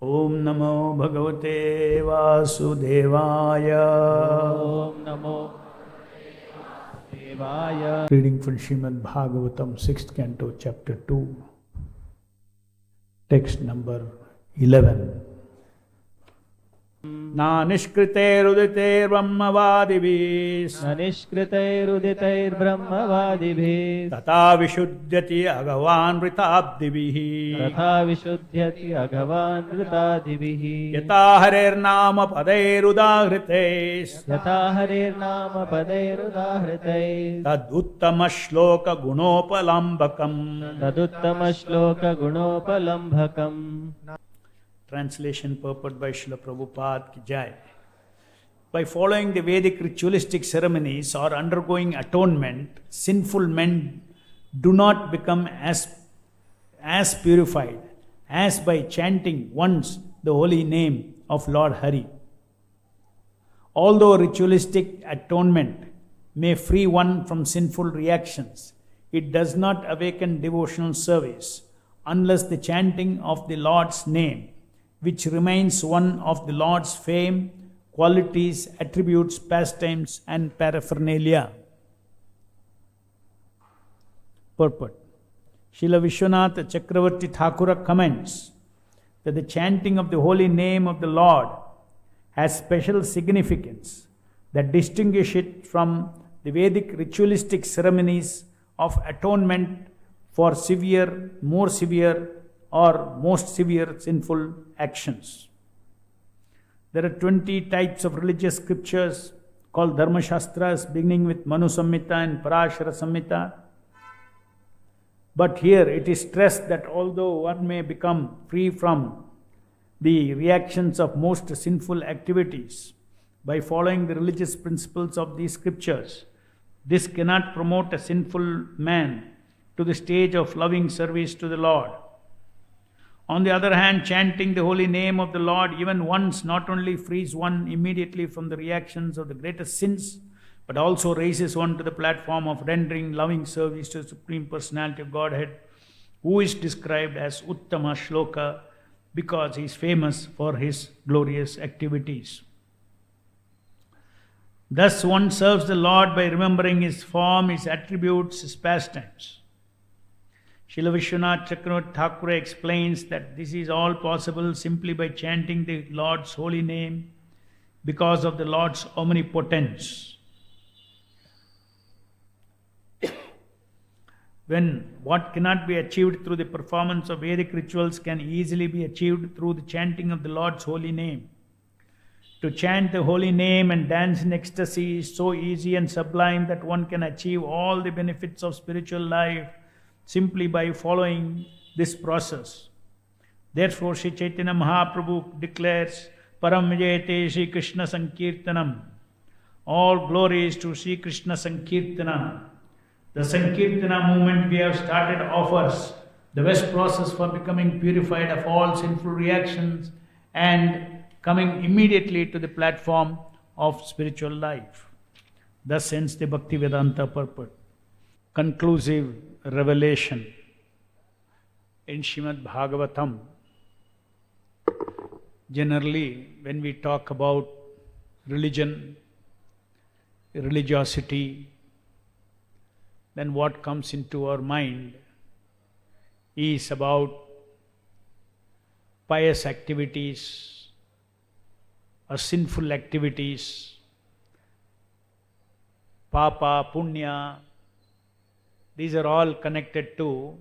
Om Namo Bhagavate Vasudevaya. Om Namo Devaya. Reading from Srimad Bhagavatam, 6th Canto, Chapter 2, text number 11. Na nishkriteiruditeir brahmavadibhis न निष्कृतैरुदितैर्ब्रह्मवादिभिः tata vishuddhyati agavan vritabdibhih तथा विशुध्यति अघवान् ऋतादिभिः yata harer nama padairudahriteis यथा हरेर्नाम पदैरुदाहृतैः tad uttama shloka gunopalambakam. तदुत्तमश्लोकगुणोपलम्भकम्. Translation purport by Srila Prabhupada ki jai. By following the Vedic ritualistic ceremonies or undergoing atonement, sinful men do not become as purified as by chanting once the holy name of Lord Hare. Although ritualistic atonement may free one from sinful reactions, it does not awaken devotional service unless the chanting of the Lord's name, which remains one of the Lord's fame, qualities, attributes, pastimes, and paraphernalia. Purport. Srila Vishwanath Chakravarti Thakura comments that the chanting of the holy name of the Lord has special significance that distinguish it from the Vedic ritualistic ceremonies of atonement for severe, more severe, or most severe sinful actions. There are 20 types of religious scriptures called Dharma Shastras, beginning with Manu Samhita and Parashara Samhita. But here it is stressed that although one may become free from the reactions of most sinful activities by following the religious principles of these scriptures, this cannot promote a sinful man to the stage of loving service to the Lord. On the other hand, chanting the holy name of the Lord even once not only frees one immediately from the reactions of the greatest sins, but also raises one to the platform of rendering loving service to the Supreme Personality of Godhead, who is described as Uttama Shloka because he is famous for his glorious activities. Thus one serves the Lord by remembering his form, his attributes, his pastimes. Srila Vishwanath Chakravarti Thakura explains that this is all possible simply by chanting the Lord's holy name because of the Lord's omnipotence. When what cannot be achieved through the performance of Vedic rituals can easily be achieved through the chanting of the Lord's holy name. To chant the holy name and dance in ecstasy is so easy and sublime that one can achieve all the benefits of spiritual life simply by following this process. Therefore, Sri Chaitanya Mahaprabhu declares, Param Vijayate Sri Krishna Sankirtanam. All glories to Sri Krishna Sankirtana. The Sankirtana movement we have started offers the best process for becoming purified of all sinful reactions and coming immediately to the platform of spiritual life. Thus ends the Bhaktivedanta purport. Conclusive revelation in Srimad Bhagavatam. Generally, when we talk about religion, religiosity, then what comes into our mind is about pious activities or sinful activities, papa, punya. These are all connected to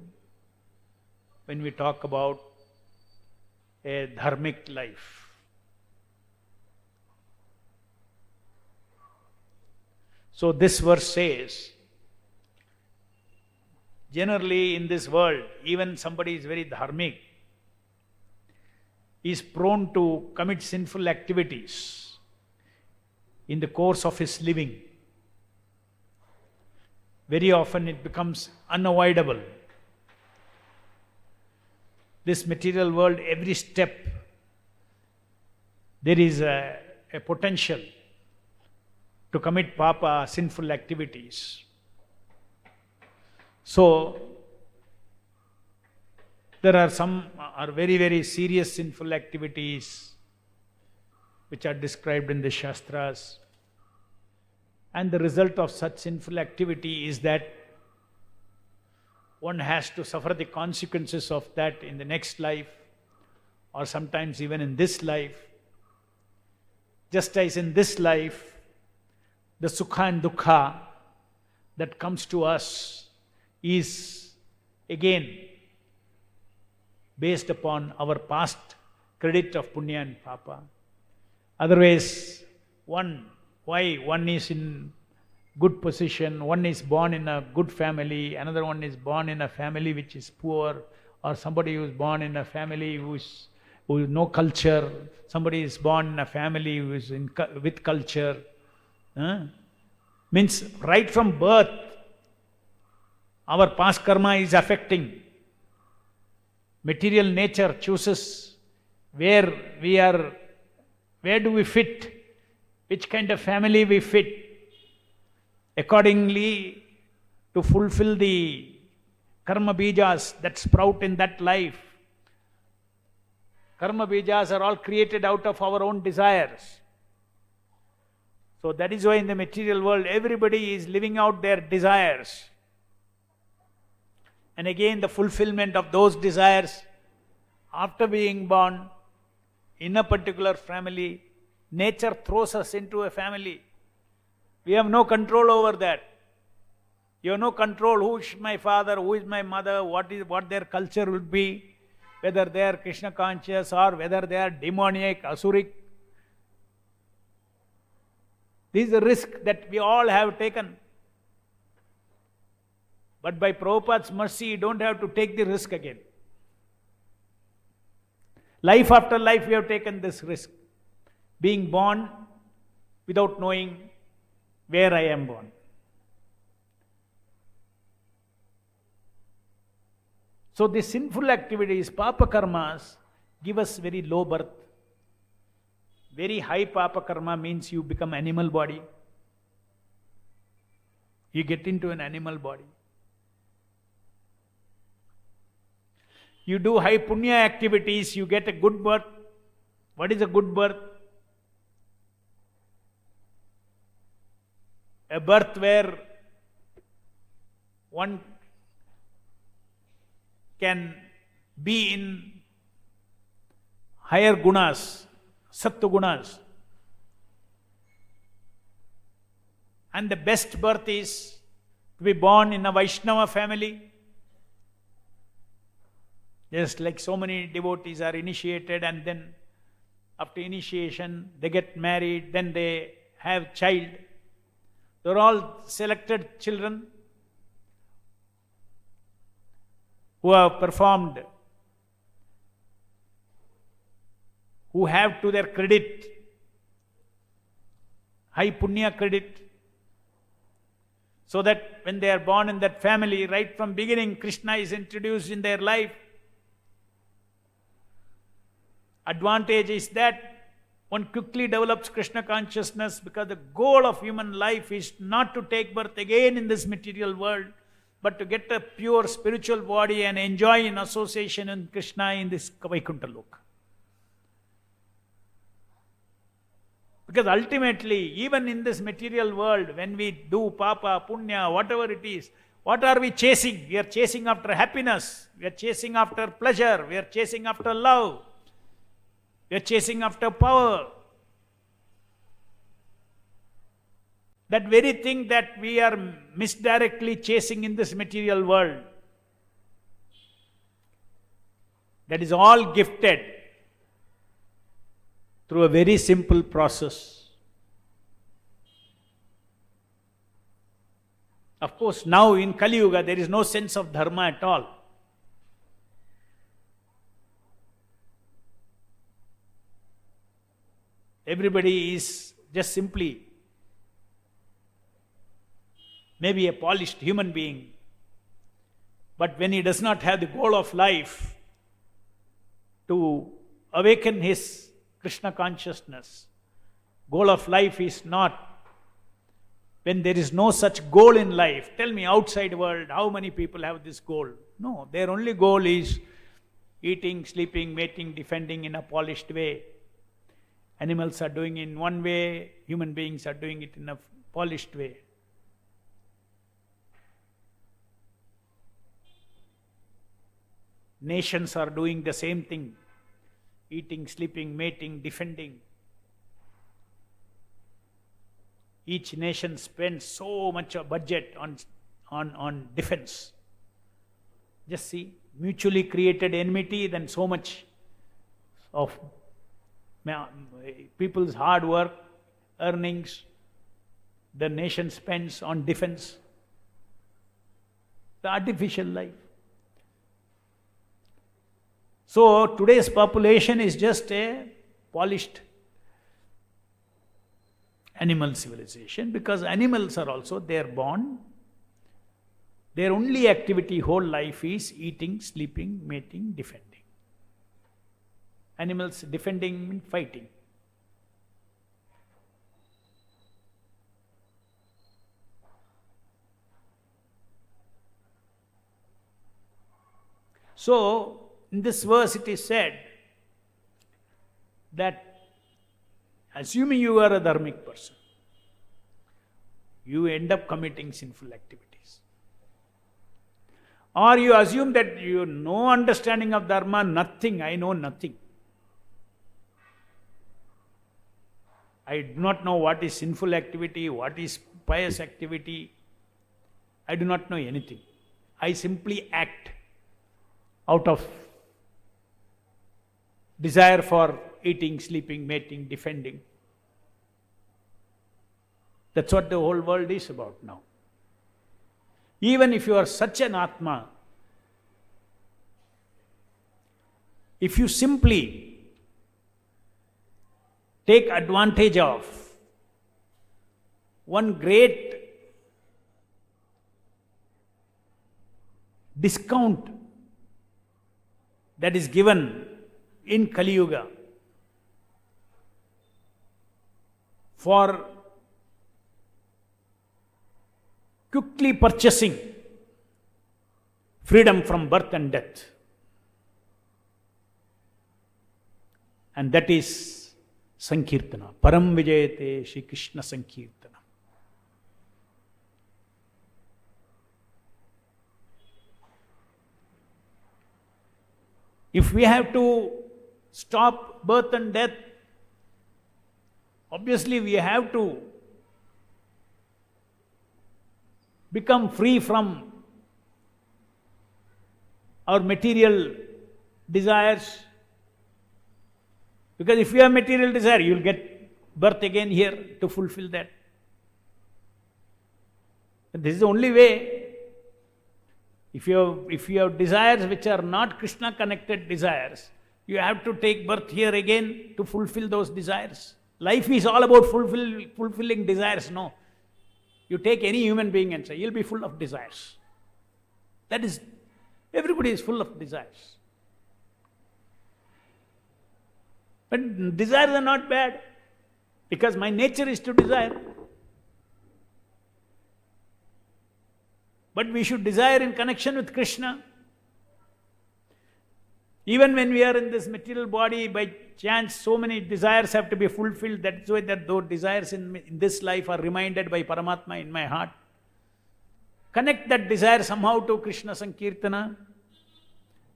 when we talk about a dharmic life. So this verse says, generally in this world, even somebody is very dharmic, is prone to commit sinful activities in the course of his living. Very often it becomes unavoidable. This material world, every step, there is a potential to commit papa, sinful activities. So, There are some very, very serious sinful activities which are described in the Shastras. And the result of such sinful activity is that one has to suffer the consequences of that in the next life, or sometimes even in this life. Just as in this life, the sukha and dukkha that comes to us is again based upon our past credit of punya and papa. Otherwise, why one is in good position, one is born in a good family, another one is born in a family which is poor, or somebody who is born in a family who is no culture, somebody is born in a family who is with culture. Means right from birth, our past karma is affecting. Material nature chooses where do we fit, which kind of family we fit. Accordingly, to fulfill the karma bijas that sprout in that life. Karma bijas are all created out of our own desires. So that is why in the material world, everybody is living out their desires. And again, the fulfillment of those desires after being born in a particular family, nature throws us into a family. We have no control over that. You have no control who is my father, who is my mother, what their culture would be, whether they are Krishna conscious or whether they are demoniac, asuric. This is a risk that we all have taken. But by Prabhupada's mercy, you don't have to take the risk again. Life after life, we have taken this risk. Being born without knowing where I am born. So the sinful activities, papa karmas, give us very low birth. Very high papa karma means you become animal body. You get into an animal body. You do high punya activities, you get a good birth. What is a good birth? A birth where one can be in higher gunas, sattva gunas. And the best birth is to be born in a Vaishnava family. Just like so many devotees are initiated, and then after initiation they get married, then they have child. They're all selected children who have performed, who have to their credit high punya credit, so that when they are born in that family, right from beginning Krishna is introduced in their life. Advantage is that one quickly develops Krishna consciousness, because the goal of human life is not to take birth again in this material world, but to get a pure spiritual body and enjoy in association in Krishna in this Vaikuntha Loka. Because ultimately, even in this material world, when we do papa, punya, whatever it is, what are we chasing? We are chasing after happiness, we are chasing after pleasure, we are chasing after love. We are chasing after power. That very thing that we are misdirectly chasing in this material world, that is all gifted through a very simple process. Of course, now in Kali Yuga, there is no sense of dharma at all. Everybody is just simply maybe a polished human being. But when he does not have the goal of life to awaken his Krishna consciousness, goal of life is not, when there is no such goal in life. Tell me, outside world, how many people have this goal? No, their only goal is eating, sleeping, mating, defending in a polished way. Animals are doing it in one way, human beings are doing it in a polished way. Nations are doing the same thing. Eating, sleeping, mating, defending. Each nation spends so much a budget on defense. Just see, mutually created enmity, then so much of people's hard work, earnings, the nation spends on defense. The artificial life. So today's population is just a polished animal civilization, because animals are also, they are born, their only activity whole life is eating, sleeping, mating, defending. Animals defending means fighting. So, in this verse it is said that assuming you are a dharmic person, you end up committing sinful activities. Or you assume that you have no understanding of dharma, nothing, I know nothing. I do not know what is sinful activity, what is pious activity. I do not know anything. I simply act out of desire for eating, sleeping, mating, defending. That's what the whole world is about now. Even if you are such an Atma, if you simply take advantage of one great discount that is given in Kali Yuga for quickly purchasing freedom from birth and death. And that is Sankirtana. Param Vijayate Shri Krishna Sankirtana. If we have to stop birth and death, obviously we have to become free from our material desires. Because if you have material desire, you will get birth again here to fulfill that. But this is the only way. If you have desires which are not Krishna connected desires, you have to take birth here again to fulfill those desires. Life is all about fulfilling desires. No. You take any human being and say, you'll be full of desires. That is, everybody is full of desires. But desires are not bad, because my nature is to desire. But we should desire in connection with Krishna. Even when we are in this material body, by chance, so many desires have to be fulfilled. That's why that those desires in this life are reminded by Paramatma in my heart. Connect that desire somehow to Krishna Sankirtana.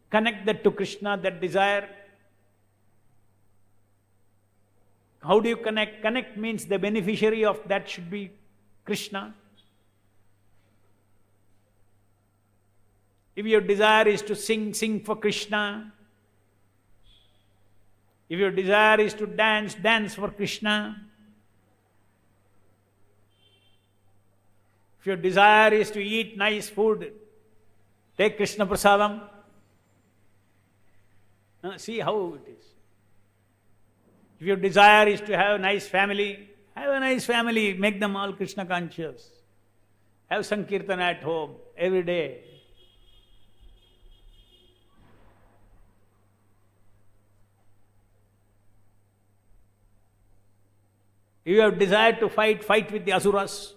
Connect that to Krishna, that desire. How do you connect? Connect means the beneficiary of that should be Krishna. If your desire is to sing for Krishna. If your desire is to dance for Krishna. If your desire is to eat nice food, take Krishna Prasadam. See how it is. If your desire is to have a nice family, have a nice family, make them all Krishna conscious. Have Sankirtana at home every day. If you have desire to fight with the asuras.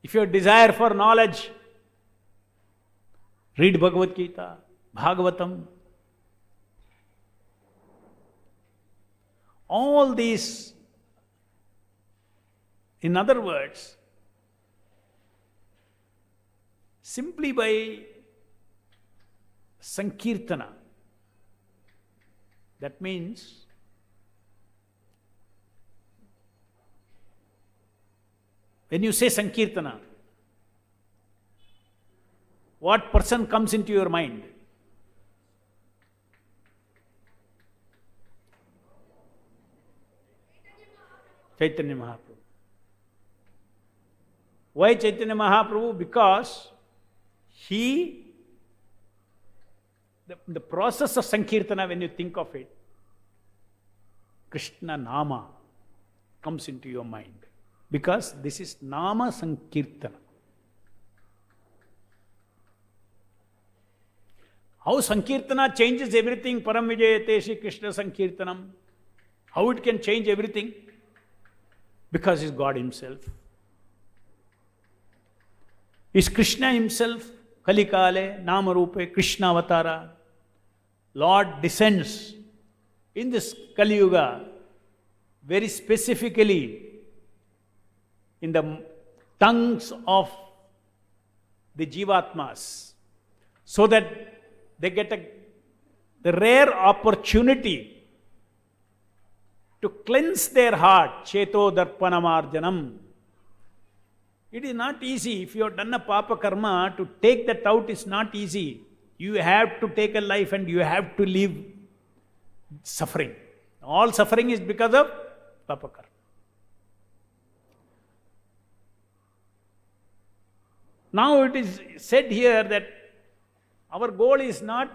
If you have desire for knowledge, read Bhagavad Gita, Bhagavatam. All these, in other words, simply by Sankirtana, that means when you say Sankirtana, what person comes into your mind? Chaitanya Mahaprabhu. Why Chaitanya Mahaprabhu? Because the process of Sankirtana, when you think of it, Krishna Nama comes into your mind. Because this is Nama Sankirtana. How Sankirtana changes everything, Param Vijayate Shri Krishna Sankirtanam. How it can change everything? Because it's God Himself. Is Krishna Himself, Kalikale, Namarupe, Krishna Avatara. Lord descends in this Kali Yuga very specifically in the tongues of the Jivatmas, so that they get the rare opportunity to cleanse their heart, Cheto Darpanamarjanam. It is not easy. If you have done a Papa Karma, to take that out is not easy. You have to take a life and you have to live suffering. All suffering is because of Papa Karma. Now it is said here that our goal is not,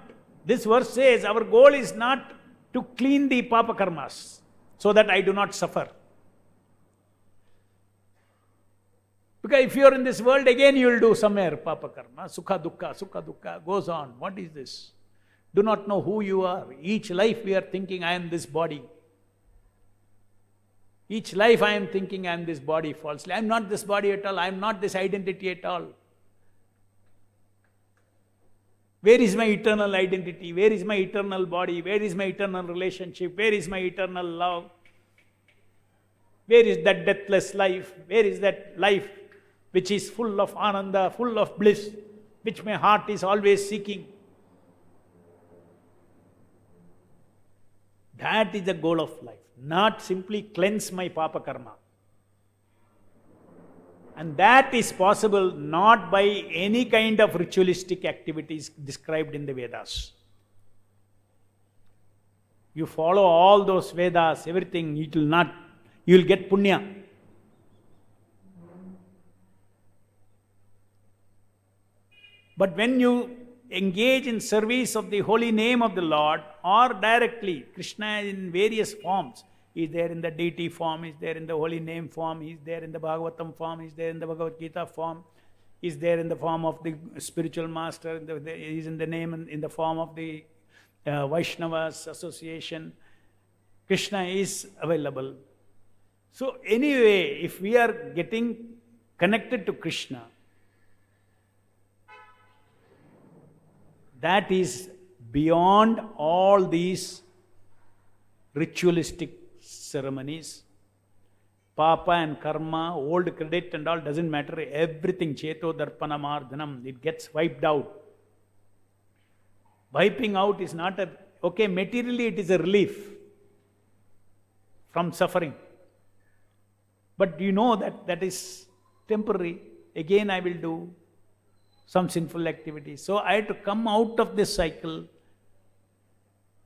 this verse says, our goal is not to clean the Papa Karmas so that I do not suffer. Because if you are in this world, again you will do somewhere Papa Karma, Sukha Dukkha, goes on. What is this? Do not know who you are. Each life we are thinking, I am this body. Each life I am thinking, I am this body falsely. I am not this body at all. I am not this identity at all. Where is my eternal identity? Where is my eternal body? Where is my eternal relationship? Where is my eternal love? Where is that deathless life? Where is that life which is full of ananda, full of bliss, which my heart is always seeking? That is the goal of life, not simply cleanse my Papa Karma. And that is possible not by any kind of ritualistic activities described in the Vedas. You follow all those Vedas, everything, you will get punya. But when you engage in service of the holy name of the Lord, or directly, Krishna in various forms, He is there in the deity form, He is there in the holy name form, He is there in the Bhagavatam form, He is there in the Bhagavad Gita form, He is there in the form of the spiritual master, He is in the name and in the form of the Vaishnavas association. Krishna is available. So anyway, if we are getting connected to Krishna, that is beyond all these ritualistic ceremonies. Papa and karma, old credit and all doesn't matter. Everything, Cheto Darpana Mardhanam, it gets wiped out. Wiping out is not okay, materially it is a relief from suffering. But you know that is temporary. Again I will do some sinful activity. So I have to come out of this cycle.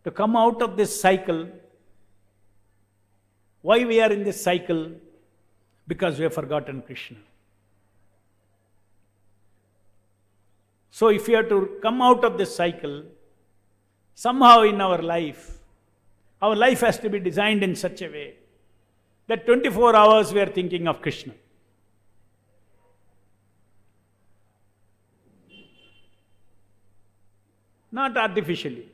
To come out of this cycle, why we are in this cycle? Because we have forgotten Krishna. So if we have to come out of this cycle, somehow in our life has to be designed in such a way that 24 hours we are thinking of Krishna. Not artificially.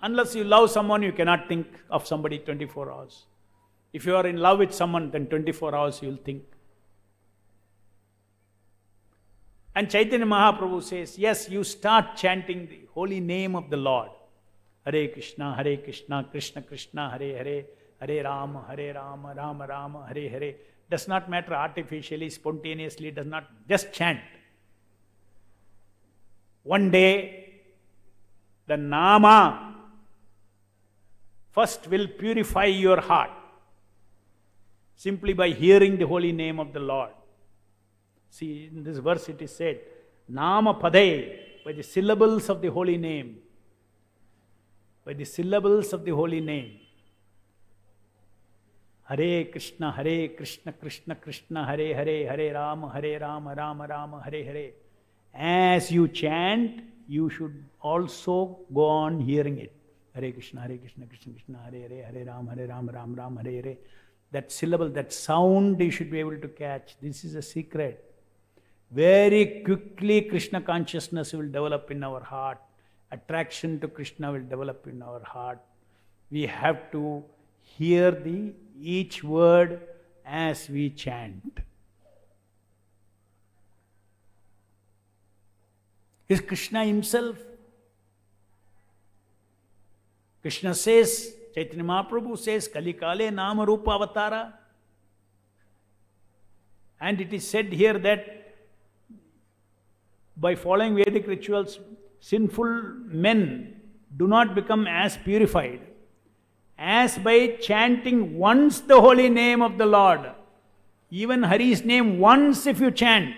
Unless you love someone, you cannot think of somebody 24 hours. If you are in love with someone, then 24 hours you will think. And Chaitanya Mahaprabhu says, yes, you start chanting the holy name of the Lord. Hare Krishna, Krishna Krishna, Hare Hare, Hare Rama, Rama Rama, Hare Hare. Does not matter artificially, spontaneously, does not, just chant. One day, the Nama first will purify your heart, simply by hearing the holy name of the Lord. See, in this verse it is said, Nama Padhe, by the syllables of the holy name. By the syllables of the holy name. Hare Krishna, Krishna Krishna, Hare Hare, Hare Rama, Rama Rama, Hare Hare. As you chant, you should also go on hearing it. Hare Krishna, Krishna Krishna, Hare Hare, Hare Rama, Rama Rama, Hare Hare. That syllable, that sound you should be able to catch. This is a secret. Very quickly Krishna consciousness will develop in our heart. Attraction to Krishna will develop in our heart. We have to hear each word as we chant. Is Krishna himself? Krishna says, Chaitanya Mahaprabhu says, Kali Kale Nama Rupa Avatara. And it is said here that by following Vedic rituals, sinful men do not become as purified as by chanting once the holy name of the Lord. Even Hari's name once if you chant,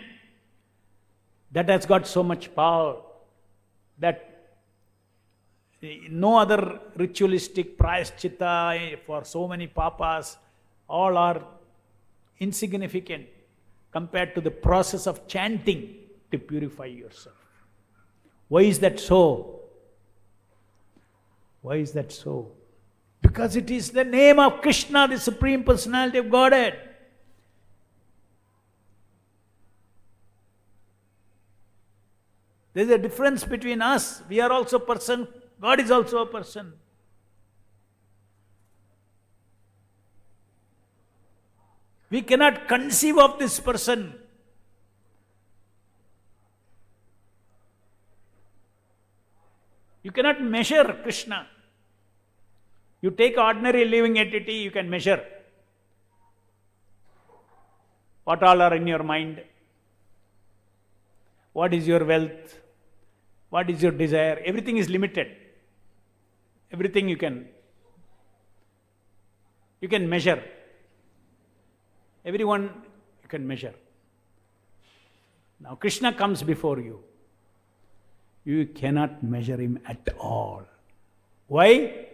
that has got so much power that no other ritualistic prayaschitta for so many papas, all are insignificant compared to the process of chanting to purify yourself. Why is that so? Why is that so? Because it is the name of Krishna, the Supreme Personality of Godhead. There is a difference between us. We are also a person. God is also a person. We cannot conceive of this person. You cannot measure Krishna. You take ordinary living entity, you can measure what all are in your mind, what is your wealth, what is your desire. Everything is limited. Everything you can measure. Everyone you can measure. Now Krishna comes before you. You cannot measure him at all. Why?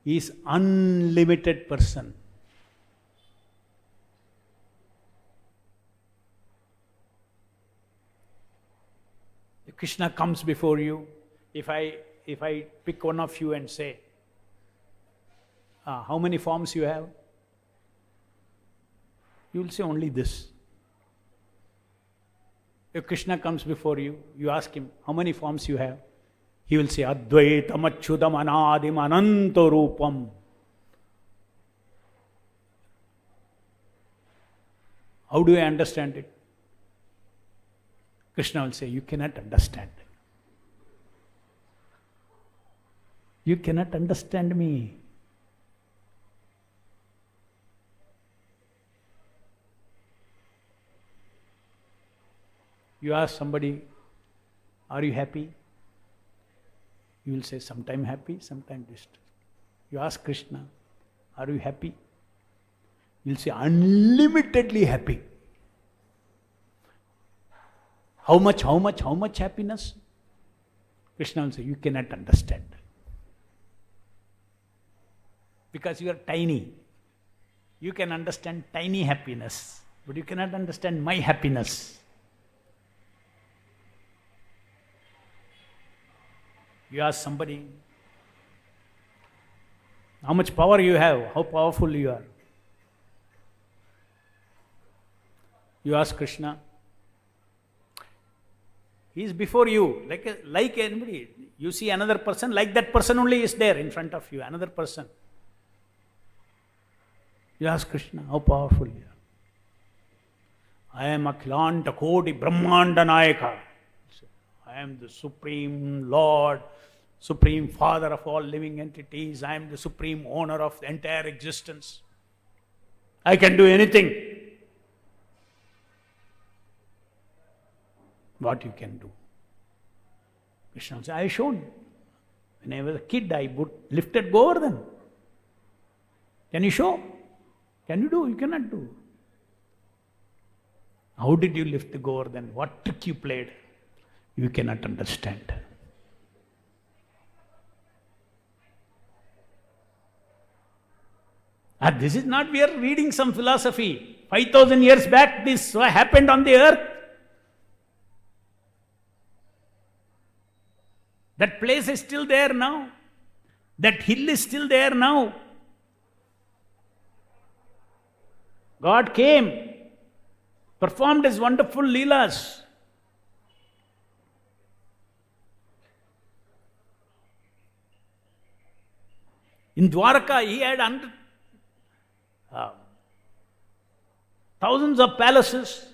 He is unlimited person. If Krishna comes before you, if I pick one of you and say, how many forms you have? You will say only this. If Krishna comes before you, you ask him, how many forms you have? He will say, Advaitam Achyutam Anadim Ananta Rupam. How do I understand it? Krishna will say, you cannot understand. You cannot understand me. You ask somebody, are you happy? You will say, sometime happy, sometime distressed. You ask Krishna, are you happy? You will say, unlimitedly happy. How much happiness? Krishna will say, you cannot understand. Because you are tiny. You can understand tiny happiness, but you cannot understand my happiness. You ask somebody, how much power you have, how powerful you are. You ask Krishna, he is before you, like anybody. You see another person, like that person only is there in front of you, another person. You ask Krishna, how powerful you I am Akhilanta Koti Brahmanda Nayaka. I am the Supreme Lord, Supreme Father of all living entities. I am the Supreme Owner of the entire existence. I can do anything. What you can do? Krishna said, I have shown. When I was a kid, I lifted Govardhan. Can you show? Can you do? You cannot do. How did you lift the Govardhan? What trick you played? You cannot understand. This is not, we are reading some philosophy. 5,000 years back, this happened on the earth. That place is still there now. That hill is still there now. God came, performed his wonderful leelas. In Dwarka, he had thousands of palaces.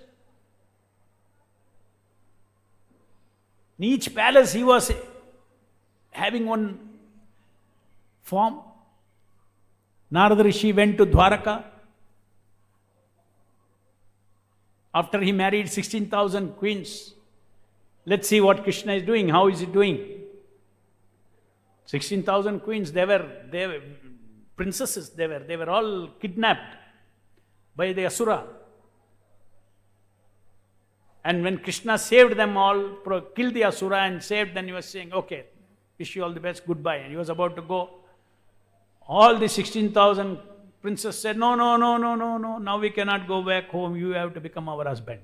In each palace, he was having one form. Narada Rishi went to Dwarka. After he married 16,000 queens. Let's see what Krishna is doing. How is he doing? 16,000 queens, they were princesses, they were all kidnapped by the Asura. And when Krishna saved them all, killed the Asura and saved, then he was saying, okay, wish you all the best, goodbye. And he was about to go. All the 16,000 princes said, no, now we cannot go back home, you have to become our husband.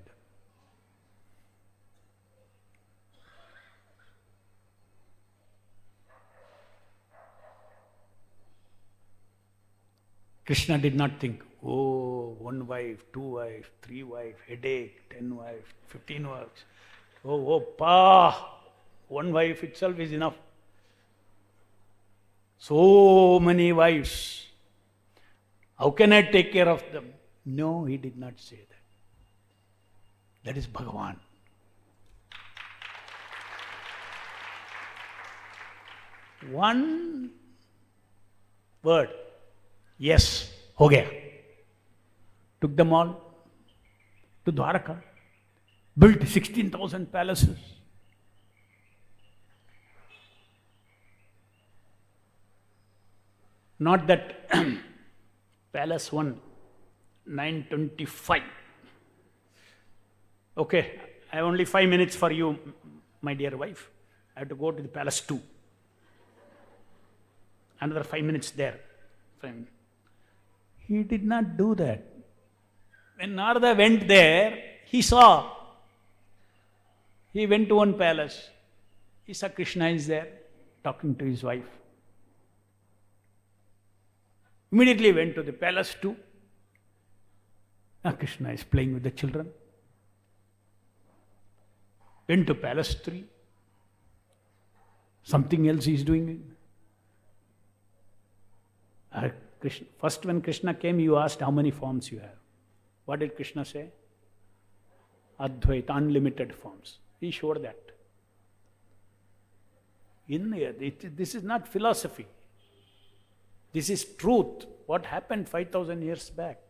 Krishna did not think, oh, 1 wife, 2 wives, 3 wives, headache, 10 wives, 15 wives. Oh, 1 wife itself is enough. So many wives. How can I take care of them? No, he did not say that. That is Bhagavan. One word. Yes, ho gaya. Took them all to Dwaraka, built 16,000 palaces. Not that palace 1, 925. Okay, I have only 5 minutes for you, my dear wife. I have to go to the palace 2. Another 5 minutes there. He did not do that. When Narada went there, he saw. He went to one palace. He saw Krishna is there, talking to his wife. Immediately went to the palace 2. Now Krishna is playing with the children. Went to palace 3. Something else he is doing. First when Krishna came, you asked how many forms you have. What did Krishna say? Advaita, unlimited forms. He showed that. This is not philosophy. This is truth. What happened 5,000 years back.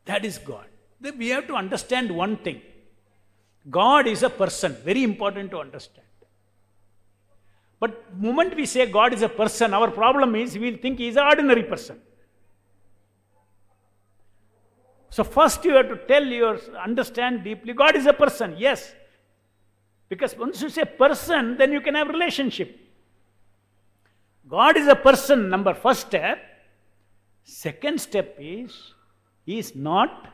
That is God. We have to understand one thing. God is a person. Very important to understand. But the moment we say God is a person, our problem is we will think he is an ordinary person. So first you have to understand deeply, God is a person, yes. Because once you say person, then you can have relationship. God is a person, first step. Second step is, he is not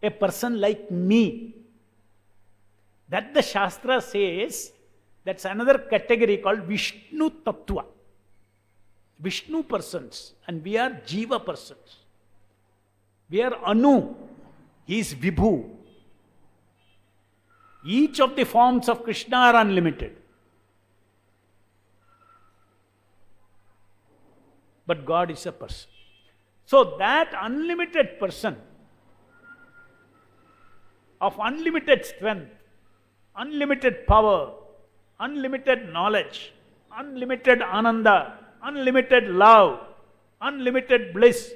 a person like me. That the Shastra says, that's another category called Vishnu Tattva. Vishnu persons, and we are Jiva persons. We are Anu, he is Vibhu. Each of the forms of Krishna are unlimited. But God is a person. So that unlimited person of unlimited strength, unlimited power, unlimited knowledge, unlimited ananda, unlimited love, unlimited bliss.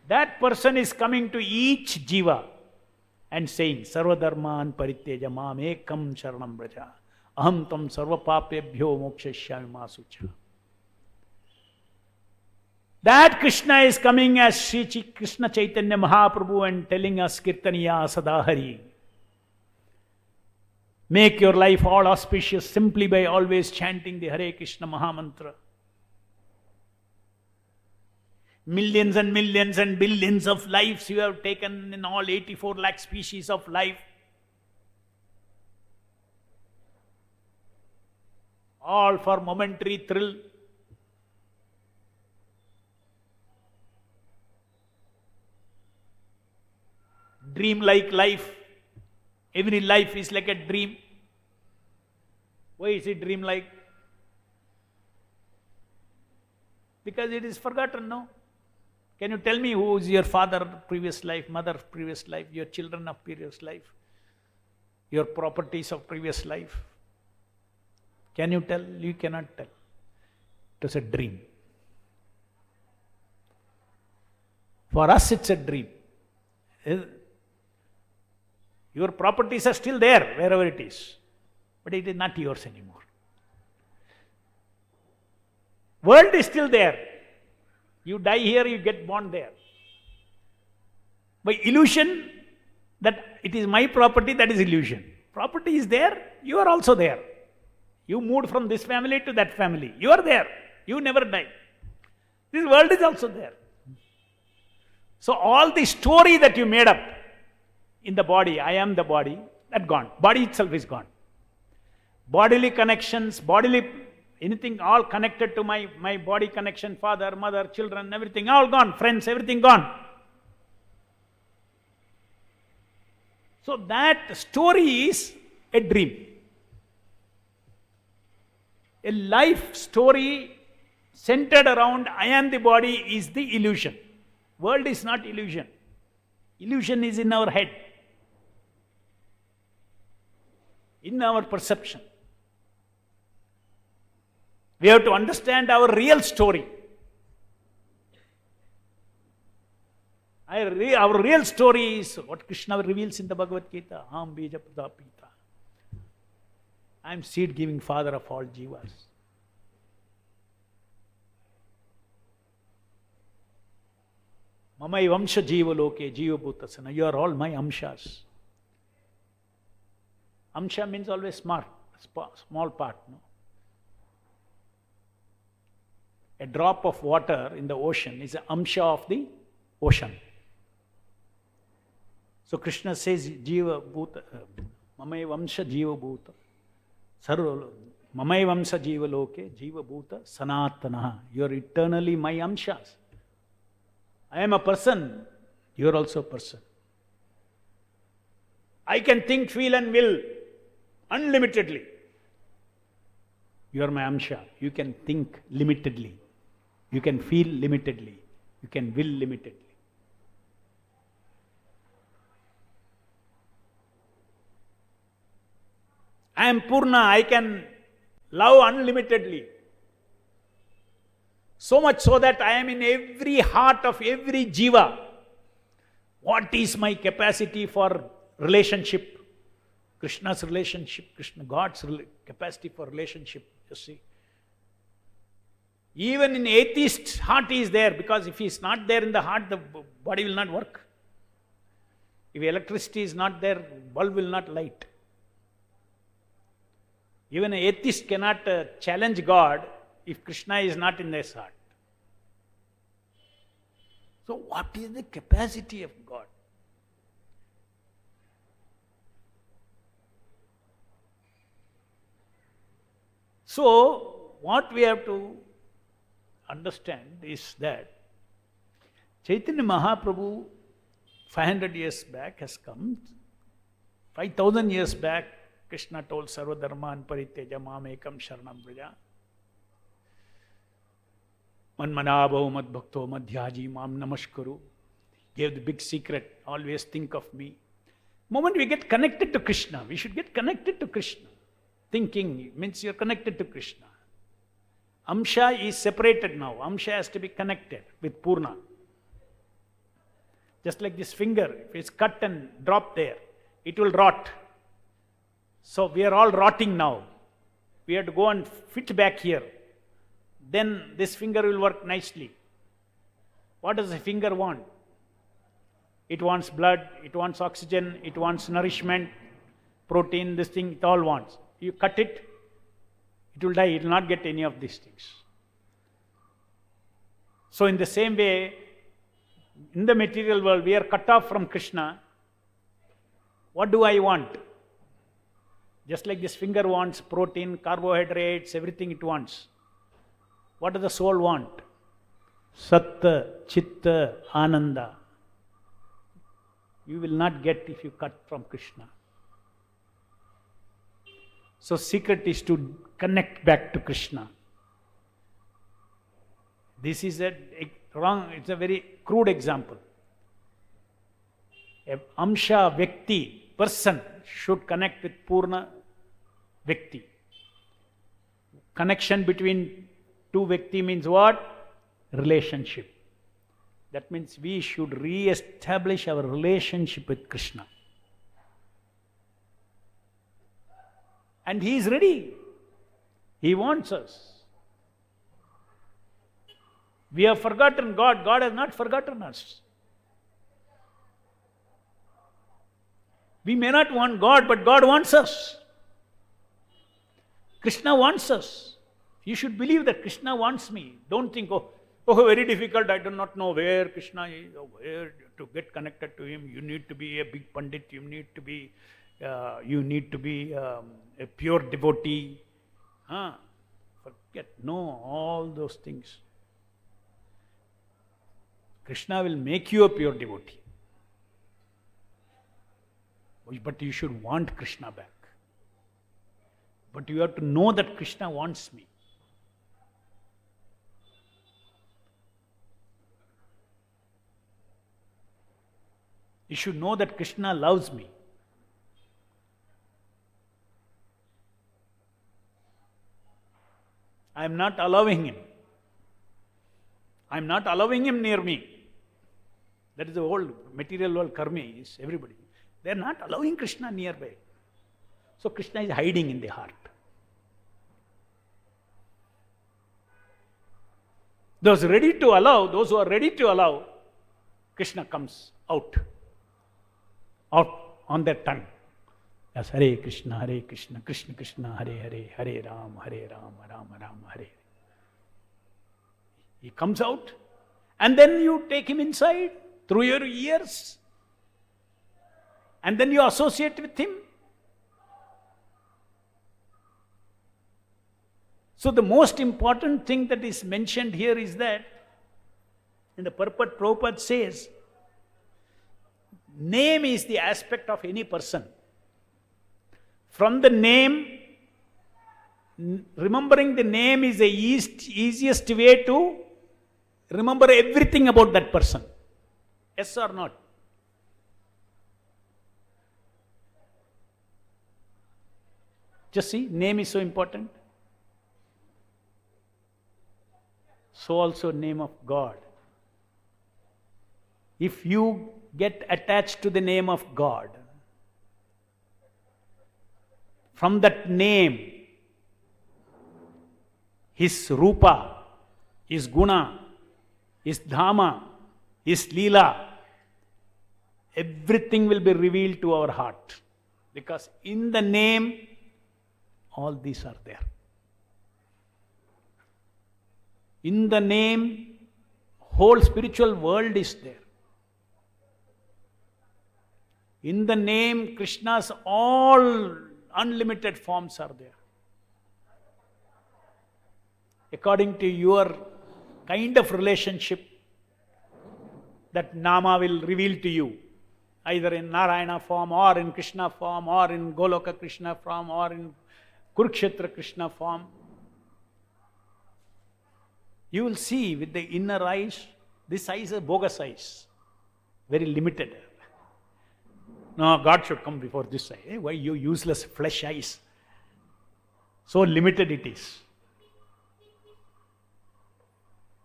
That person is coming to each jiva and saying, Sarvadharman paritteja mam ekam sharanam vraja. Aham tam sarva papebhyo mokshashyami ma sucha. That Krishna is coming as Sri Krishna Chaitanya Mahaprabhu and telling us Kirtaniya Sadahari. Make your life all auspicious simply by always chanting the Hare Krishna Mahamantra. Millions and millions and billions of lives you have taken in all 84 lakh species of life. All for momentary thrill. Dream-like life. Every life is like a dream. Why is it dream-like? Because it is forgotten, no? Can you tell me who is your father previous life, mother previous life, your children of previous life, your properties of previous life? Can you tell? You cannot tell. It was a dream. For us it's a dream. Your properties are still there, wherever it is. But it is not yours anymore. World is still there. You die here, you get born there. By illusion, that it is my property, that is illusion. Property is there, you are also there. You moved from this family to that family. You are there. You never die. This world is also there. So all the story that you made up in the body, I am the body, that gone. Body itself is gone. Bodily connections, bodily anything all connected to my body connection, father, mother, children, everything all gone, friends, everything gone. So that story is a dream. A life story centered around I am the body is the illusion. World is not illusion. Illusion is in our head, in our perception. We have to understand our real story. Our real story is what Krishna reveals in the Bhagavad Gita. Aham bija pradapita. I am seed-giving father of all jivas. Mamai vamsha jiva loke jiva bhutasana. You are all my amshas. Amsha means always small part. No? A drop of water in the ocean is an amsha of the ocean. So Krishna says, Jiva Bhuta, Mamai Vamsha Jiva Bhuta, Sarva, Mamai Vamsha Jiva Loke, Jiva Bhuta, Sanatana. You are eternally my amshas. I am a person, you are also a person. I can think, feel and will unlimitedly. You are my amsha. You can think limitedly. You can feel limitedly. You can will limitedly. I am Purna. I can love unlimitedly. So much so that I am in every heart of every jiva. What is my capacity for relationship? Krishna's relationship, God's capacity for relationship, you see. Even in atheist, heart is there, because if he is not there in the heart, the body will not work. If electricity is not there, bulb will not light. Even an atheist cannot challenge God if Krishna is not in his heart. So what is the capacity of God? So what we have to understand is that Chaitanya Mahaprabhu 500 years back has come. 5,000 years back, Krishna told Sarvadharman paritteja mam ekam sharanam vraja. Manmanabho madbhakto madhyaji mam namaskaru. Gave the big secret, always think of me. Moment we get connected to Krishna, we should get connected to Krishna. Thinking means you're connected to Krishna. Amsha is separated now. Amsha has to be connected with Purna. Just like this finger, if it's cut and dropped there, it will rot. So we are all rotting now. We have to go and fit back here. Then this finger will work nicely. What does the finger want? It wants blood, it wants oxygen, it wants nourishment, protein, this thing, it all wants. You cut it, it will die, it will not get any of these things. So in the same way, in the material world, we are cut off from Krishna. What do I want? Just like this finger wants protein, carbohydrates, everything it wants. What does the soul want? Satta, Chitta, Ananda. You will not get if you cut from Krishna. So secret is to connect back to Krishna. This is a wrong, it's a very crude example. A Amsha Vyakti, person, should connect with Purna Vyakti. Connection between two Vyakti means what? Relationship. That means we should re-establish our relationship with Krishna. And He is ready. He wants us. We have forgotten God. God has not forgotten us. We may not want God, but God wants us. Krishna wants us. You should believe that Krishna wants me. Don't think, oh, very difficult, I do not know where Krishna is, or where to get connected to Him. You need to be a big Pandit, you need to be a pure devotee. Forget, no, all those things. Krishna will make you a pure devotee. But you should want Krishna back. But you have to know that Krishna wants me. You should know that Krishna loves me. I am not allowing Him. I am not allowing Him near me. That is the whole material world karmi is everybody. They are not allowing Krishna nearby. So Krishna is hiding in the heart. Those who are ready to allow, Krishna comes out on their tongue. As Hare Krishna, Krishna Krishna, Hare Hare, Hare Rama, Rama Rama, Hare. He comes out, and then you take him inside through your ears, and then you associate with him. So the most important thing that is mentioned here is that, in the purport, Prabhupada says, name is the aspect of any person. From the name, remembering the name is the easiest way to remember everything about that person. Yes or not? Just see, name is so important. So also name of God. If you get attached to the name of God, from that name, His Rupa, His Guna, His Dhama, His Leela, everything will be revealed to our heart. Because in the name, all these are there. In the name, whole spiritual world is there. In the name, Krishna's all unlimited forms are there. According to your kind of relationship, that Nama will reveal to you, either in Narayana form, or in Krishna form, or in Goloka Krishna form, or in Kurukshetra Krishna form. You will see with the inner eyes, this eyes are bogus eyes, very limited. No, God should come before this eye. Why you useless flesh eyes? So limited it is.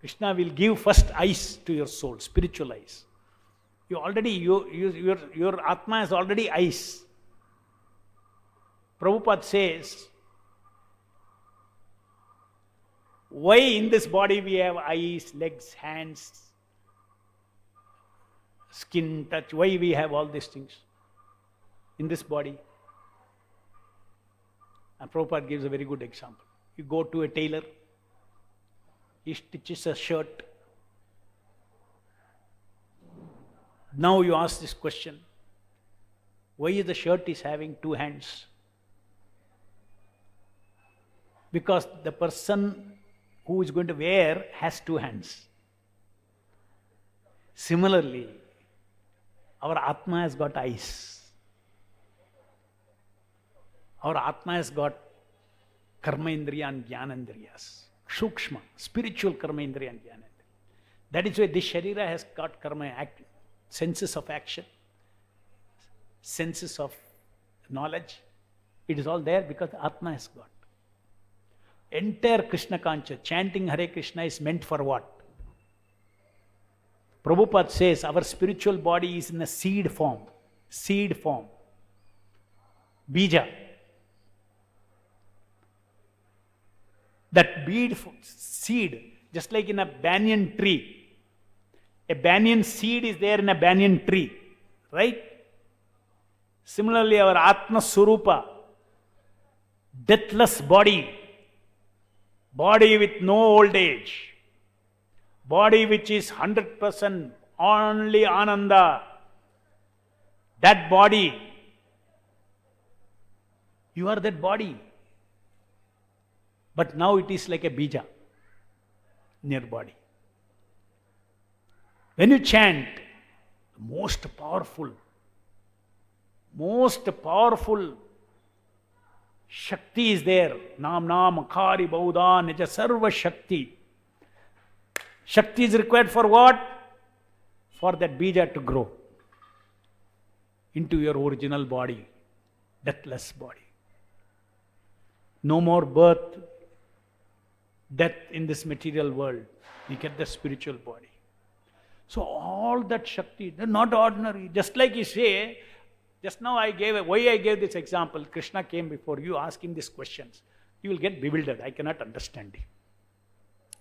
Krishna will give first eyes to your soul, spiritual eyes. Your Atma has already eyes. Prabhupada says, why in this body we have eyes, legs, hands, skin, touch, why we have all these things in this body? And Prabhupada gives a very good example. You go to a tailor, he stitches a shirt. Now you ask this question, why the shirt is having two hands? Because the person who is going to wear has two hands. Similarly, our Atma has got eyes. Our Atma has got karma indriya and jnana indriyas. Shukshma, spiritual karma indriya and jnana indriya. That is why this sharira has got karma, senses of action, senses of knowledge. It is all there because the Atma has got. Entire Krishna conscious, chanting Hare Krishna is meant for what? Prabhupada says our spiritual body is in a seed form. Seed form. Bija. That seed, just like in a banyan tree. A banyan seed is there in a banyan tree. Right? Similarly, our Atma Surupa, deathless body, body with no old age, body which is 100% only Ananda, that body, you are that body. But now it is like a bija in your body. When you chant, most powerful Shakti is there. Nam Nam Akari Bauda Nija Sarva Shakti. Shakti is required for what? For that bija to grow into your original body, deathless body. No more birth, death in this material world. You get the spiritual body. So all that Shakti, they're not ordinary. Just like you say, just now why I gave this example, Krishna came before you, ask him these questions. You will get bewildered. I cannot understand him.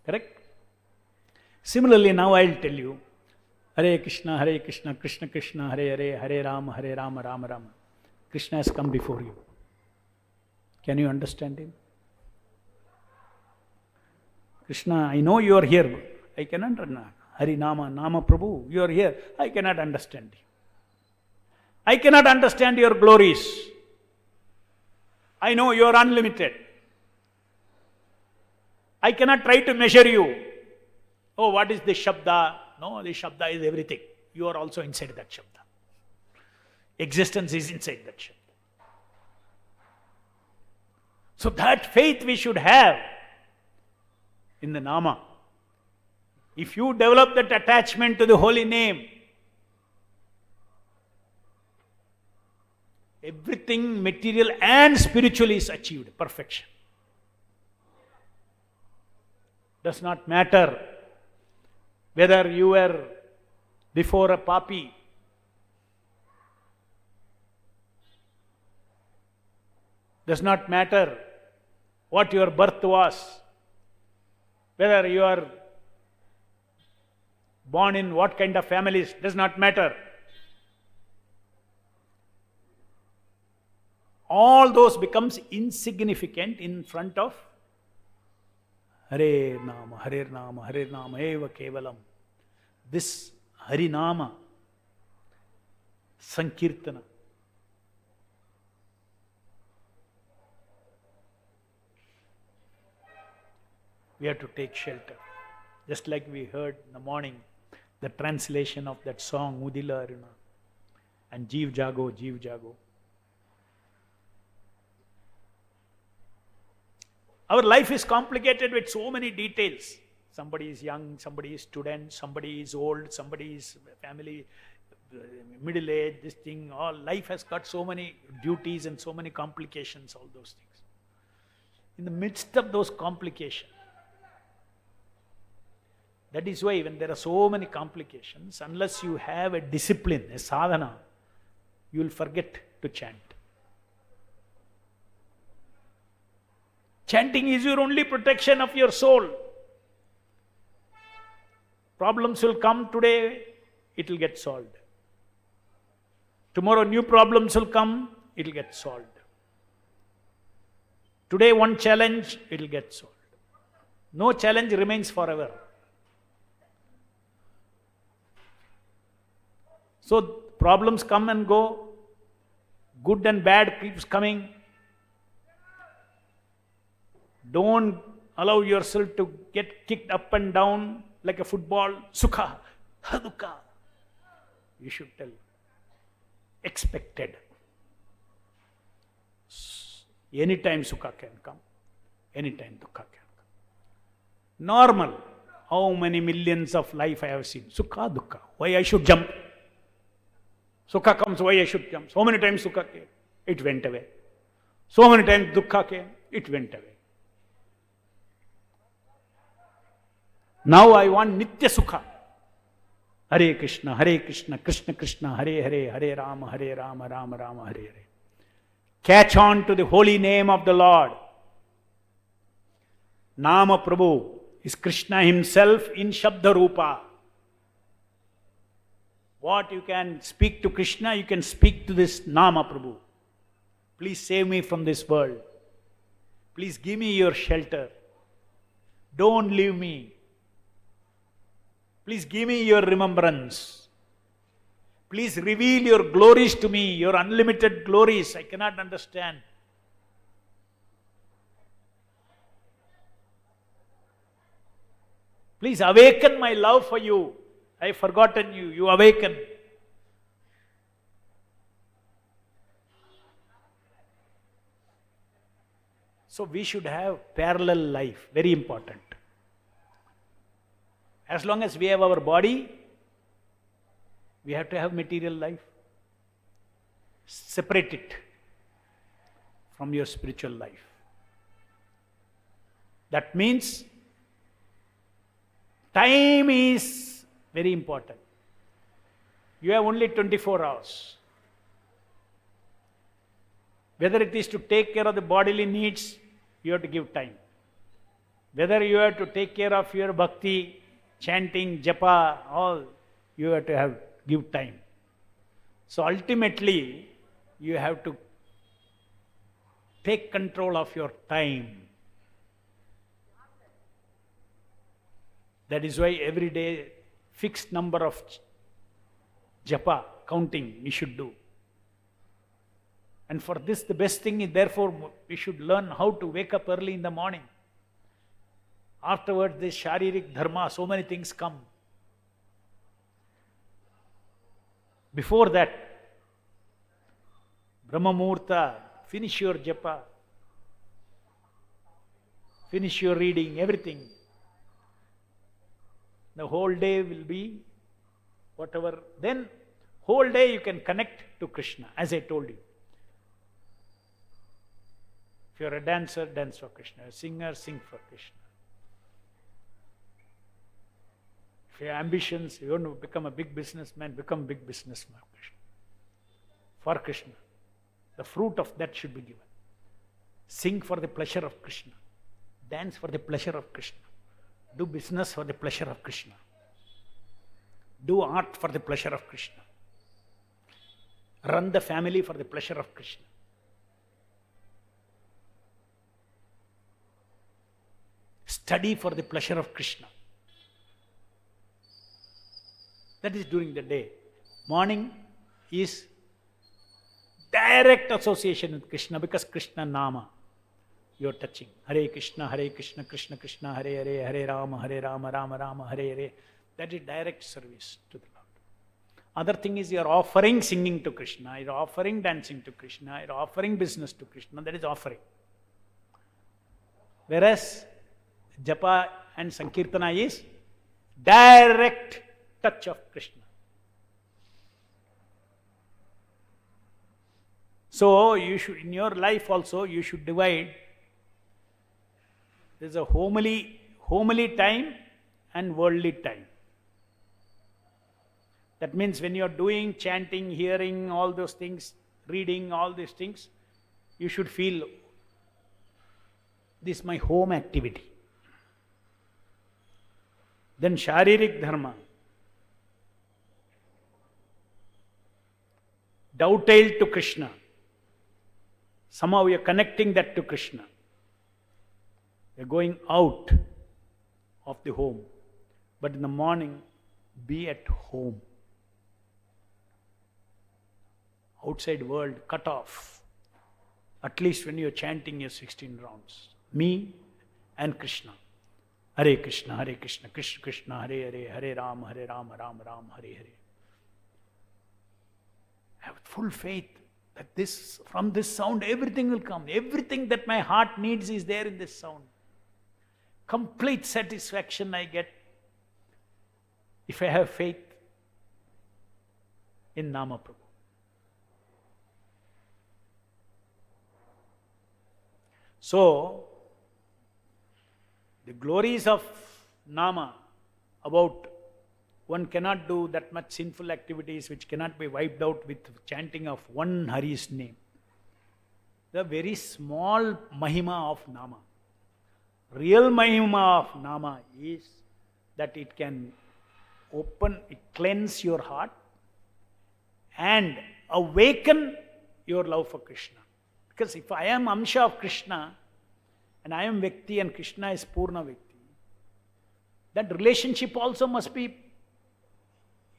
Correct? Similarly, now I will tell you, Hare Krishna, Krishna Krishna, Hare Hare, Hare Rama, Rama Rama. Krishna has come before you. Can you understand him? Krishna, I know you are here. I cannot understand. Hari Nama, Nama Prabhu, you are here. I cannot understand you. I cannot understand your glories. I know you are unlimited. I cannot try to measure you. Oh, what is this Shabda? No, this Shabda is everything. You are also inside that Shabda. Existence is inside that Shabda. So that faith we should have in the Nama. If you develop that attachment to the holy name, everything material and spiritual is achieved, perfection. Does not matter whether you were before a papi, does not matter what your birth was, whether you are born in what kind of families, does not matter. All those becomes insignificant in front of Hare Nama, Eva Kevalam. This Hari Nama, Sankirtana. We have to take shelter. Just like we heard in the morning, the translation of that song, Udila Aruna, and Jeev Jago, Jeev Jago. Our life is complicated with so many details. Somebody is young, somebody is student, somebody is old, somebody is family, middle age, this thing, all life has got so many duties and so many complications, all those things. In the midst of those complications, that is why when there are so many complications, unless you have a discipline, a sadhana, you will forget to chant. Chanting is your only protection of your soul. Problems will come today, it will get solved. Tomorrow new problems will come, it will get solved. Today one challenge, it will get solved. No challenge remains forever. So problems come and go, good and bad keeps coming. Don't allow yourself to get kicked up and down like a football. Sukha, dukkha. You should tell. Expected. Anytime sukha can come, anytime dukkha can come. Normal. How many millions of life I have seen? Sukha, dukkha. Why I should jump? Sukha comes, why I should jump? So many times sukha came, it went away. So many times dukkha came, it went away. Now I want nitya sukha. Hare Krishna, Krishna Krishna, Hare Hare, Hare Rama, Rama Rama, Hare Hare. Catch on to the holy name of the Lord. Nama Prabhu is Krishna himself in Shabda Rupa. What you can speak to Krishna, you can speak to this Nama Prabhu. Please save me from this world. Please give me your shelter. Don't leave me. Please give me your remembrance. Please reveal your glories to me, your unlimited glories. I cannot understand. Please awaken my love for you. I have forgotten you. You awaken. So we should have parallel life. Very important. As long as we have our body, we have to have material life. Separate it from your spiritual life. That means time is very important. You have only 24 hours. Whether it is to take care of the bodily needs, you have to give time. Whether you have to take care of your bhakti, chanting, japa, all, you have to give time. So ultimately, you have to take control of your time. That is why every day, fixed number of japa, counting, we should do. And for this, the best thing is, therefore, we should learn how to wake up early in the morning. Afterwards, this sharirik dharma, so many things come. Before that, Brahma Muhurta, finish your japa, finish your reading, everything. The whole day will be whatever. Then, whole day you can connect to Krishna, as I told you. If you are a dancer, dance for Krishna. A singer, sing for Krishna. If you have ambitions, you want to become a big businessman, become a big businessman for Krishna. The fruit of that should be given. Sing for the pleasure of Krishna. Dance for the pleasure of Krishna. Do business for the pleasure of Krishna. Do art for the pleasure of Krishna. Run the family for the pleasure of Krishna. Study for the pleasure of Krishna. That is during the day. Morning is direct association with Krishna, because Krishna Nama you are touching. Hare Krishna, Krishna Krishna, Hare Hare, Hare Rama, Rama Rama, Hare Hare. That is direct service to the Lord. Other thing is, you are offering singing to Krishna, you are offering dancing to Krishna, you are offering business to Krishna. That is offering. Whereas japa and Sankirtana is direct touch of Krishna. So you should, in your life also, you should divide. There's a homily time and worldly time. That means when you're doing chanting, hearing, all those things, reading, all these things, you should feel this is my home activity. Then Sharirik Dharma. Dovetailed to Krishna. Somehow you're connecting that to Krishna. You're going out of the home. But in the morning, be at home. Outside world, cut off. At least when you're chanting your 16 rounds. Me and Krishna. Hare Krishna, Krishna Krishna, Hare Hare, Hare Rama, Rama Rama, Hare Hare. Have full faith that from this sound everything will come. Everything that my heart needs is there in this sound. Complete satisfaction I get if I have faith in Nama Prabhu. So, the glories of Nama, about one cannot do that much sinful activities which cannot be wiped out with chanting of one Hari's name. The very small Mahima of Nama. Real Mahima of Nama is that it can cleanse your heart and awaken your love for Krishna. Because if I am Amsha of Krishna, and I am Vyakti and Krishna is Purna Vyakti, that relationship also must be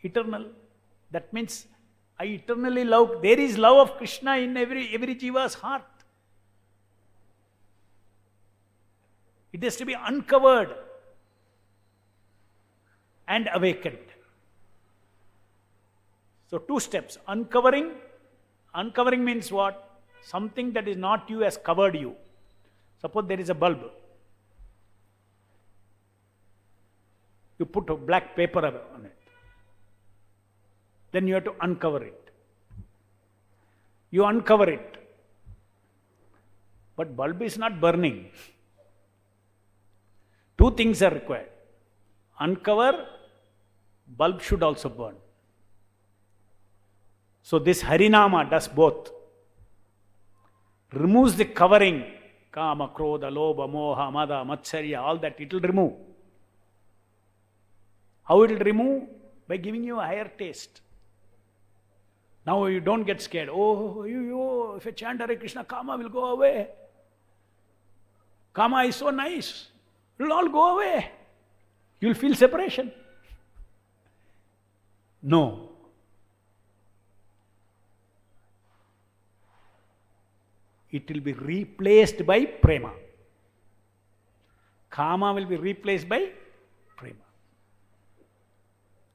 eternal. That means I eternally love. There is love of Krishna in every jiva's heart. It has to be uncovered and awakened. So 2 steps. Uncovering. Uncovering means what? Something that is not you has covered you. Suppose there is a bulb. You put a black paper on it. Then you have to uncover it. You uncover it. But bulb is not burning. 2 things are required. Uncover, bulb should also burn. So this Harinama does both. Removes the covering. Kama, Krodha, Lobha, Moha, Mada, Matsarya, all that it will remove. How it will remove? By giving you a higher taste. Now you don't get scared. Oh, if I chant Hare Krishna, Kama will go away. Kama is so nice. It will all go away. You will feel separation. No. It will be replaced by prema. Kama will be replaced by prema.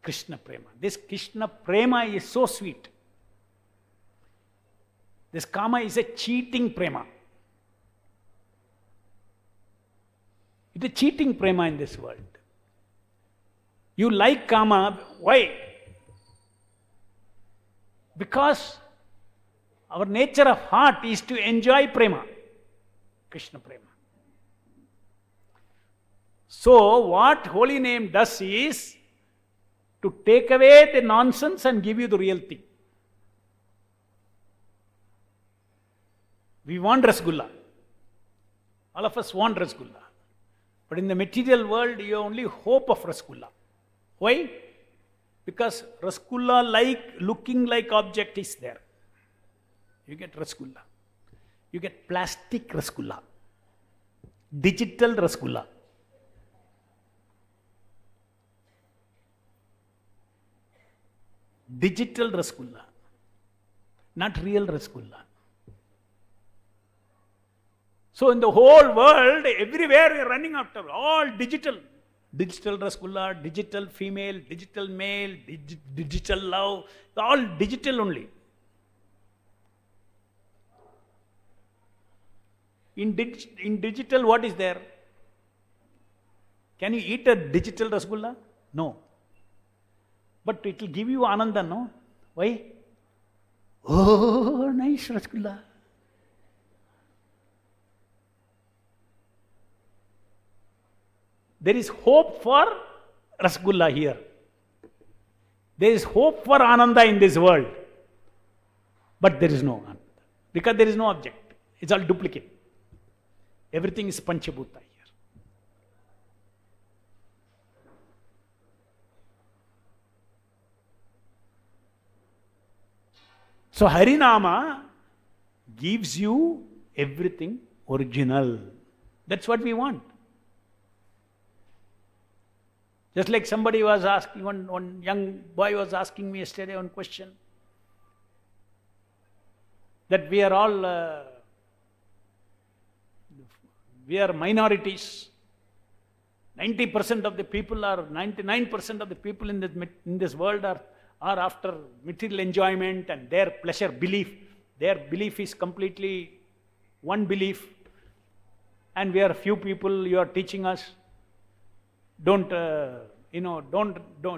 Krishna prema. This Krishna prema is so sweet. This kama is a cheating prema. It is a cheating prema in this world. You like kama, why? Because our nature of heart is to enjoy prema, Krishna prema. So, what holy name does is to take away the nonsense and give you the real thing. We want Rasgulla. All of us want Rasgulla. But in the material world, you only hope of Rasgulla. Why? Because Rasgulla looking like object is there. You get Rasgulla. You get plastic Rasgulla. Digital Rasgulla. Digital Rasgulla. Not real Rasgulla. So in the whole world, everywhere we are running after all digital. Digital Rasgulla, digital female, digital male, digital love, all digital only. In digital, what is there? Can you eat a digital rasgulla? No. But it will give you ananda, no? Why? Oh, nice rasgulla. There is hope for rasgulla here. There is hope for ananda in this world. But there is no ananda. Because there is no object. It's all duplicate. Everything is panchabhuta here. So Harinama gives you everything original. That's what we want. Just like somebody was asking, one young boy was asking me yesterday one question, that we are all, we are minorities. 90% of the people are, 99% of the people in this world are after material enjoyment and their pleasure belief. Their belief is completely one belief. And we are few people, you are teaching us, don't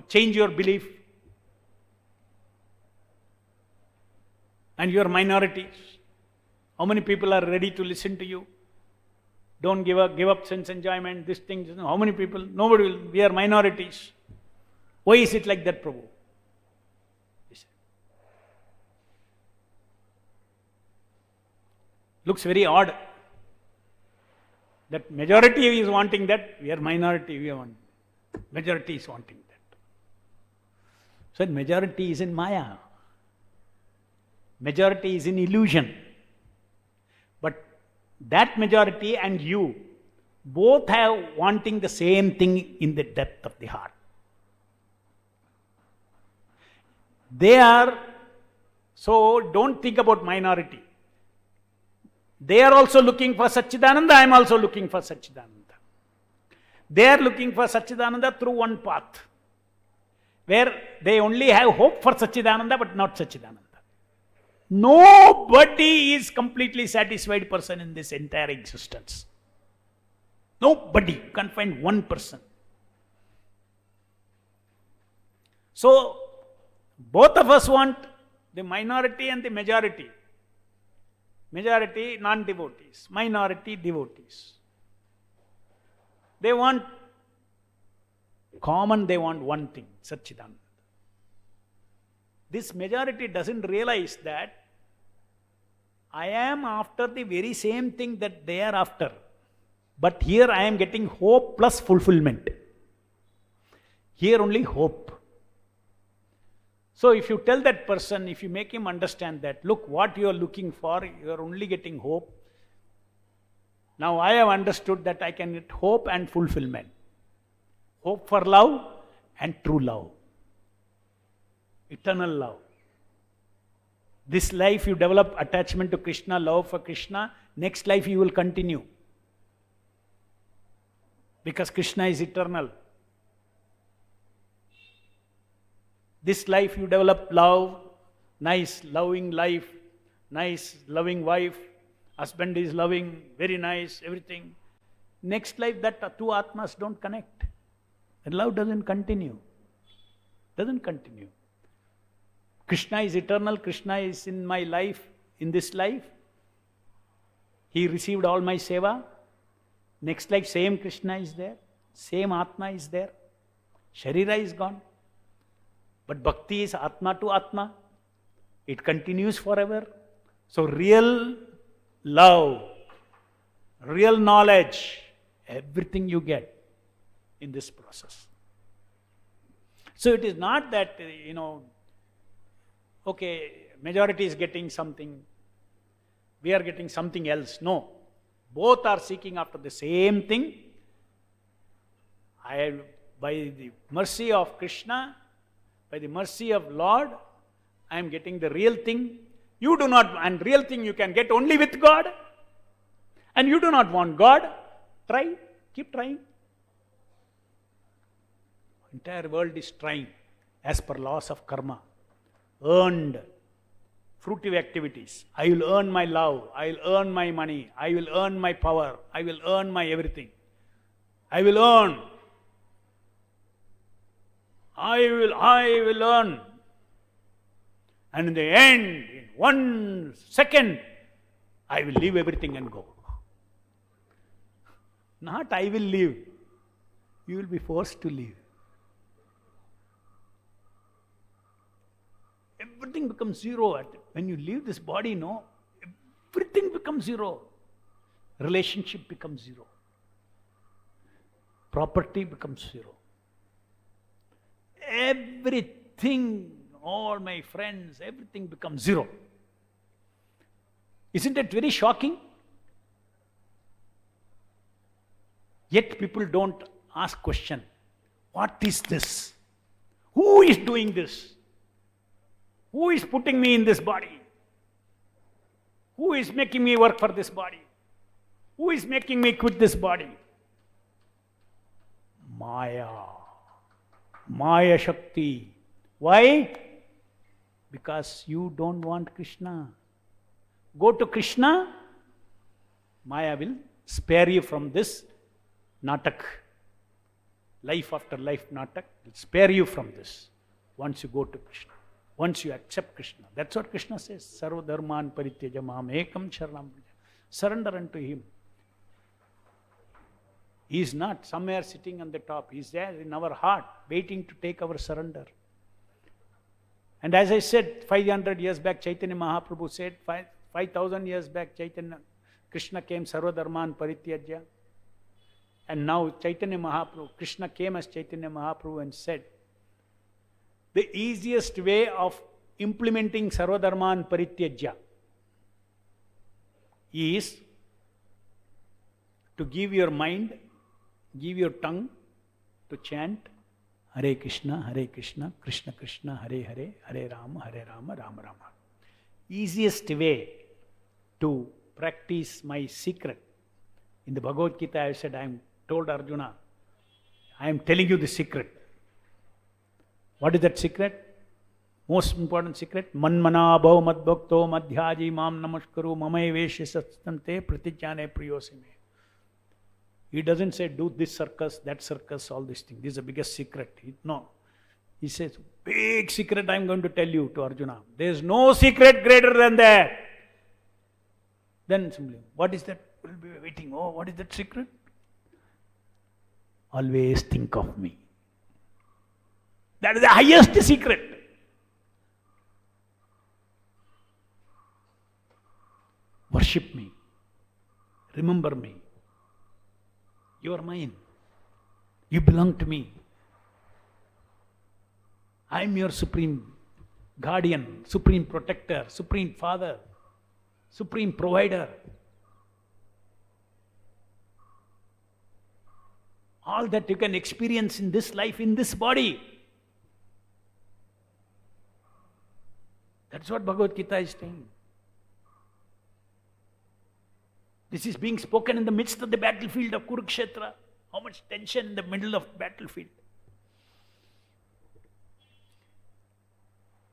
change your belief. And you are minorities. How many people are ready to listen to you? Don't give up sense enjoyment, this thing. How many people? Nobody will. We are minorities. Why is it like that, Prabhu? Looks very odd. That majority is wanting that, we are minority, we want. Majority is wanting that. So majority is in Maya. Majority is in illusion. But that majority and you both have wanting the same thing in the depth of the heart. They are, so don't think about minority. They are also looking for Satchidananda, I am also looking for Satchidananda. They are looking for Satchidananda through one path, where they only have hope for Satchidananda but not Satchidananda. Nobody is completely satisfied person in this entire existence. Nobody. You can't find one person. So, both of us want the minority and the majority. Majority non-devotees, minority devotees. They want common, they want one thing, Satchidananda. This majority doesn't realize that I am after the very same thing that they are after. But here I am getting hope plus fulfillment. Here only hope. So if you tell that person, if you make him understand that, look, what you are looking for, you are only getting hope. Now I have understood that I can get hope and fulfillment. Hope for love and true love. Eternal love. This life you develop attachment to Krishna, love for Krishna. Next life you will continue. Because Krishna is eternal. This life you develop love, nice loving life, nice loving wife, husband is loving, very nice, everything. Next life that two Atmas don't connect. And love doesn't continue. Doesn't continue. Krishna is eternal, Krishna is in my life, in this life. He received all my seva. Next life same Krishna is there, same Atma is there. Sharira is gone. But bhakti is Atma to Atma. It continues forever. So real love, real knowledge, everything you get in this process. So it is not that, okay, majority is getting something, we are getting something else. No. Both are seeking after the same thing. By the mercy of Krishna, by the mercy of Lord, I am getting the real thing. You do not, and real thing you can get only with God. And you do not want God. Try, keep trying. Entire world is trying as per laws of karma. Earned, fruitive activities. I will earn my love, I will earn my money, I will earn my power, I will earn my everything. I will earn. I will learn. And in the end, in 1 second, I will leave everything and go. Not I will leave. You will be forced to leave. Everything becomes zero. When you leave this body, no, everything becomes zero. Relationship becomes zero. Property becomes zero. Everything, all my friends, everything becomes zero. Isn't it very shocking? Yet people don't ask question. What is this? Who is doing this? Who is putting me in this body? Who is making me work for this body? Who is making me quit this body? Maya. Maya Shakti. Why? Because you don't want Krishna. Go to Krishna, Maya will spare you from this natak. Life after life natak will spare you from this once you go to Krishna. Once you accept Krishna. That's what Krishna says. Sarva dharman parityaja mam ekam sharanam. Surrender unto Him. He is not somewhere sitting on the top. He is there in our heart, waiting to take our surrender. And as I said, 500 years back, Chaitanya Mahaprabhu said, 5,000 years back, Krishna came Sarva dharman parityaja. And now Chaitanya Mahaprabhu, Krishna came as Chaitanya Mahaprabhu and said, the easiest way of implementing Sarva dharman parityaja is to give your mind, give your tongue to chant Hare Krishna, Krishna Krishna, Hare Hare, Hare Rama, Rama Rama. Easiest way to practice my secret. In the Bhagavad Gita I said, I told Arjuna, I am telling you the secret. What is that secret? Most important secret. Manmana bhav madbhakto madhyaji mam namaskaru mamai veshe satstante pratijjane priyosime. He doesn't say do this circus, that circus, all these things. This is the biggest secret. No. He says, big secret I am going to tell you to Arjuna. There is no secret greater than that. Then simply, what is that? We'll be waiting. Oh, what is that secret? Always think of me. That is the highest secret. Worship me. Remember me. You are mine. You belong to me. I am your supreme guardian, supreme protector, supreme father, supreme provider. All that you can experience in this life, in this body. That's what Bhagavad Gita is saying. This is being spoken in the midst of the battlefield of Kurukshetra. How much tension in the middle of the battlefield.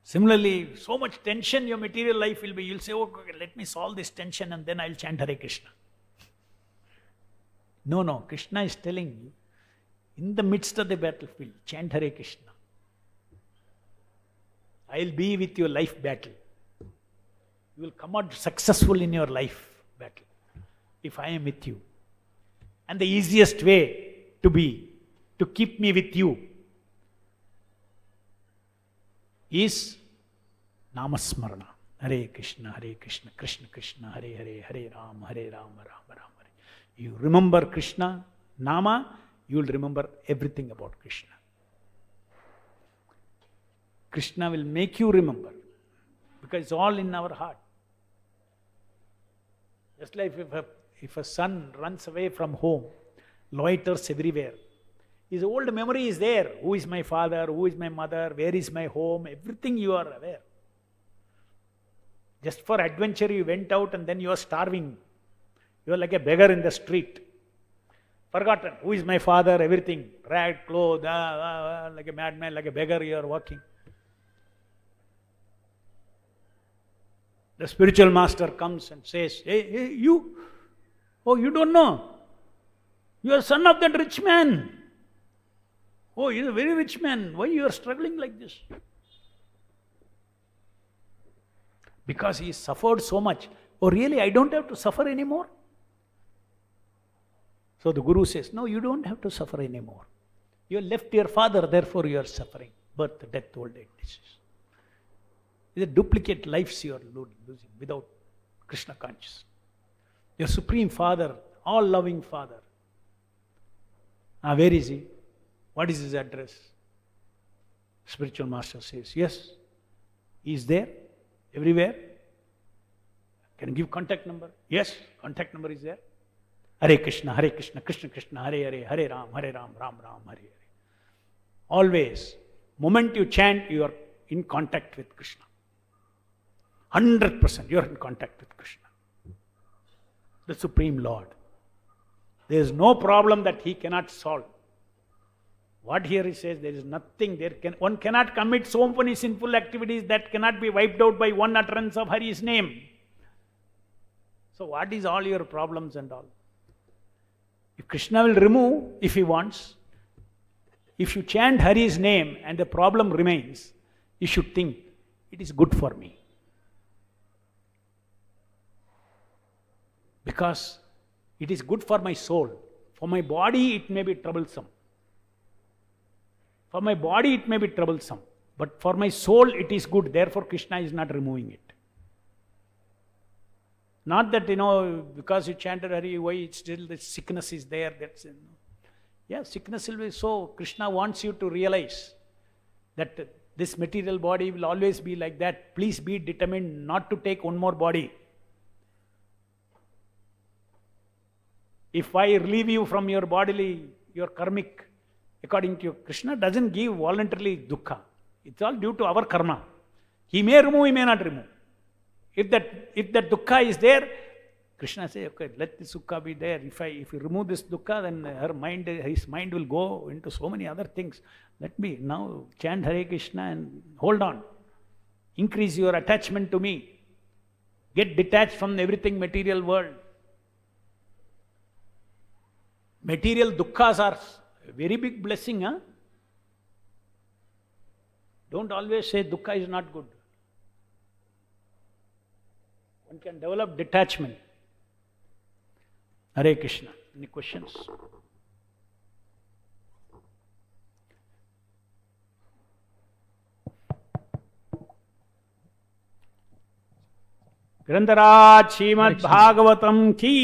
Similarly, so much tension your material life will be. You'll say, oh, okay, let me solve this tension and then I'll chant Hare Krishna. No, Krishna is telling you, in the midst of the battlefield, chant Hare Krishna. I'll be with your life battle. You will come out successful in your life battle if I am with you. And the easiest way to keep me with you is Namasmarana. Hare Krishna, Krishna Krishna, Hare Hare, Hare Rama, Rama Rama. You remember Krishna, Nama, you will remember everything about Krishna. Krishna will make you remember because it's all in our heart. Just like if a son runs away from home, loiters everywhere, his old memory is there. Who is my father? Who is my mother? Where is my home? Everything you are aware. Just for adventure you went out and then you are starving. You are like a beggar in the street. Forgotten. Who is my father? Everything. Ragged clothes, like a madman, like a beggar you are walking. The spiritual master comes and says, hey, you. Oh, you don't know. You are son of that rich man. Oh, he's a very rich man. Why you are struggling like this? Because he suffered so much. Oh, really? I don't have to suffer anymore? So the Guru says, no, you don't have to suffer anymore. You left your father, therefore you are suffering. Birth, death, old age, disease. It's a duplicate lives you are losing without Krishna consciousness. Your Supreme Father, all-loving Father. Where is he? What is his address? Spiritual Master says, yes, he is there, everywhere. Can you give contact number? Yes, contact number is there. Hare Krishna, Krishna Krishna, Hare Hare, Hare Ram, Ram Ram, Hare Hare. Always, moment you chant, you are in contact with Krishna. 100% you are in contact with Krishna, the Supreme Lord. There is no problem that he cannot solve. What here he says, there is nothing, one cannot commit so many sinful activities that cannot be wiped out by one utterance of Hari's name. So what is all your problems and all? If Krishna will remove, if he wants, if you chant Hari's name and the problem remains, you should think, it is good for me. Because it is good for my soul. For my body, it may be troublesome. For my body, it may be troublesome. But for my soul, it is good. Therefore, Krishna is not removing it. Not that, because you chanted Hari, why still the sickness is there. That's, yeah, sickness will be so. Krishna wants you to realize that this material body will always be like that. Please be determined not to take one more body. If I relieve you from your bodily, your karmic, according to you, Krishna doesn't give voluntarily dukkha. It's all due to our karma. He may remove, he may not remove. If that dukkha is there, Krishna says, okay, let this dukkha be there. If you remove this dukkha, then his mind will go into so many other things. Let me now chant Hare Krishna and hold on. Increase your attachment to me. Get detached from everything material world. Material dukkhas are a very big blessing, huh? Don't always say dukkha is not good. One can develop detachment. Hare Krishna. Any questions? ग्रंथराज Shrimad Bhagavatam की,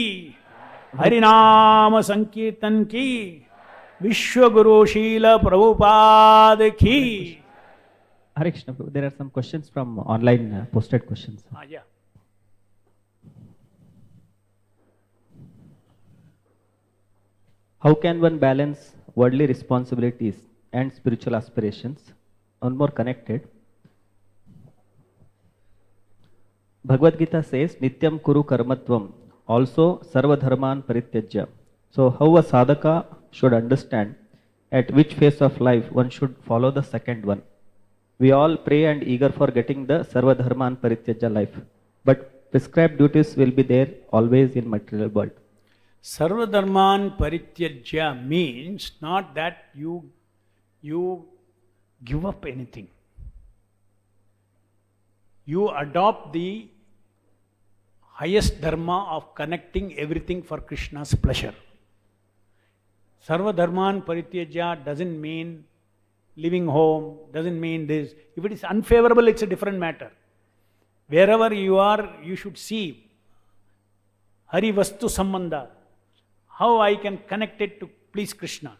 हरिनाम संकीर्तन की, विश्व गुरु शील प्रभुपाद की. Hare Krishna, there are some questions from online posted questions. Yeah. How can one balance worldly responsibilities and spiritual aspirations? One more connected. Bhagavad Gita says, Nityam Kuru Karmatvam, also Sarva Dharman Parityajya. So, how a sadhaka should understand at which phase of life one should follow the second one. We all pray and eager for getting the Sarva Dharman Parityajya life, but prescribed duties will be there always in material world. Sarva Dharman Parityajya means not that you give up anything. You adopt the highest dharma of connecting everything for Krishna's pleasure. Sarva Dharman Parityajya doesn't mean living home, doesn't mean this. If it is unfavorable, it's a different matter. Wherever you are, you should see Hari Vastu Sambandha, how I can connect it to please Krishna.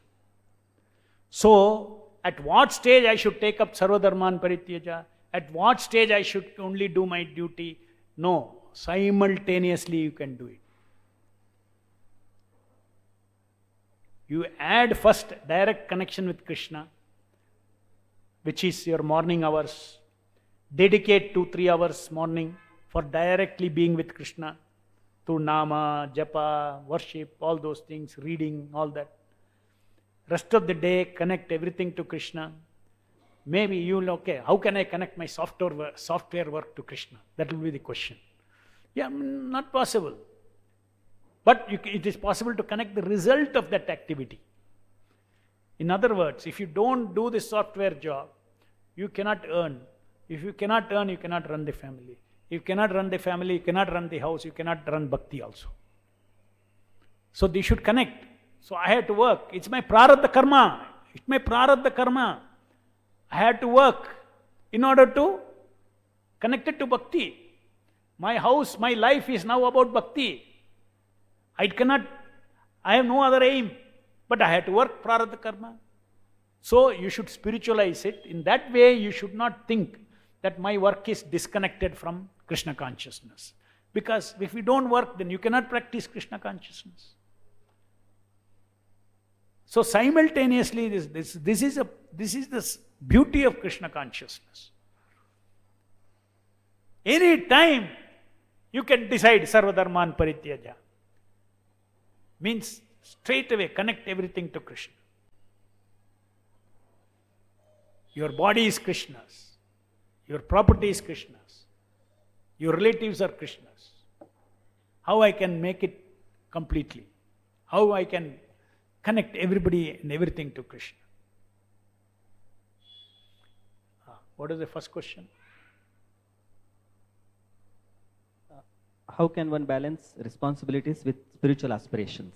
So, at what stage I should take up Sarva Dharman Parityajya? At what stage I should only do my duty? No, simultaneously you can do it. You add first direct connection with Krishna, which is your morning hours. Dedicate 2-3 hours morning for directly being with Krishna through nama, japa, worship, all those things, reading, all that. Rest of the day, connect everything to Krishna. Maybe you'll, okay, how can I connect my software work to Krishna? That will be the question. Yeah, not possible. But it is possible to connect the result of that activity. In other words, if you don't do the software job, you cannot earn. If you cannot earn, you cannot run the family. If you cannot run the family, you cannot run the house, you cannot run bhakti also. So they should connect. So I had to work. It's my prarabdha karma. It's my prarabdha karma. I had to work in order to connect it to bhakti. My house, my life is now about bhakti. I have no other aim, but I had to work prarabdha karma. So you should spiritualize it. In that way, you should not think that my work is disconnected from Krishna consciousness. Because if you don't work, then you cannot practice Krishna consciousness. So simultaneously, this is the beauty of Krishna consciousness. Any time you can decide sarvadharman parityaja. Means straight away connect everything to Krishna. Your body is Krishna's. Your property is Krishna's. Your relatives are Krishna's. How I can make it completely? How I can connect everybody and everything to Krishna? What is the first question? How can one balance responsibilities with spiritual aspirations?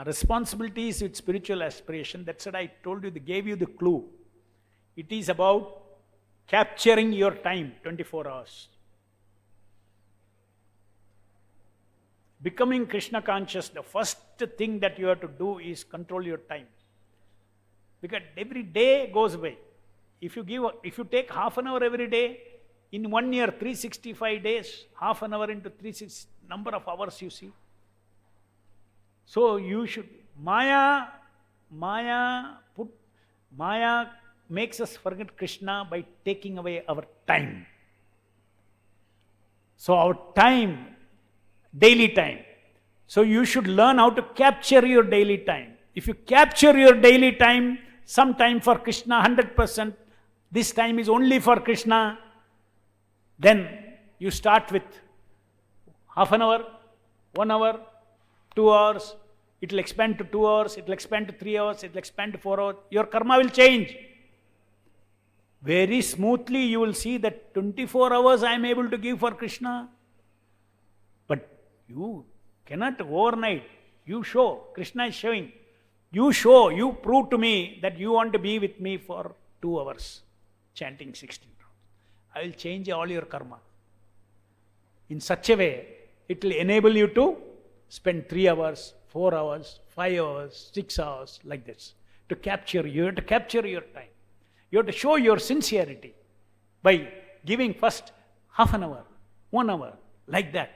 Responsibilities with spiritual aspiration, that's what I told you, they gave you the clue. It is about capturing your time, 24 hours. Becoming Krishna conscious, the first thing that you have to do is control your time. Because every day goes away. If you take half an hour every day, in 1 year, 365 days, half an hour into 360, number of hours you see. So you should, Maya makes us forget Krishna by taking away our time. So our time, daily time. So you should learn how to capture your daily time. If you capture your daily time, some time for Krishna, 100%, this time is only for Krishna, then you start with half an hour, 1 hour, 2 hours, it will expand to 2 hours, it will expand to 3 hours, it will expand to 4 hours. Your karma will change. Very smoothly you will see that 24 hours I am able to give for Krishna. But you cannot overnight. You show, Krishna is showing. You prove to me that you want to be with me for 2 hours, chanting 16 rounds. I will change all your karma. In such a way, it will enable you to spend 3 hours, 4 hours, 5 hours, 6 hours, like this. To capture, you have to capture your time. You have to show your sincerity by giving first half an hour, 1 hour, like that.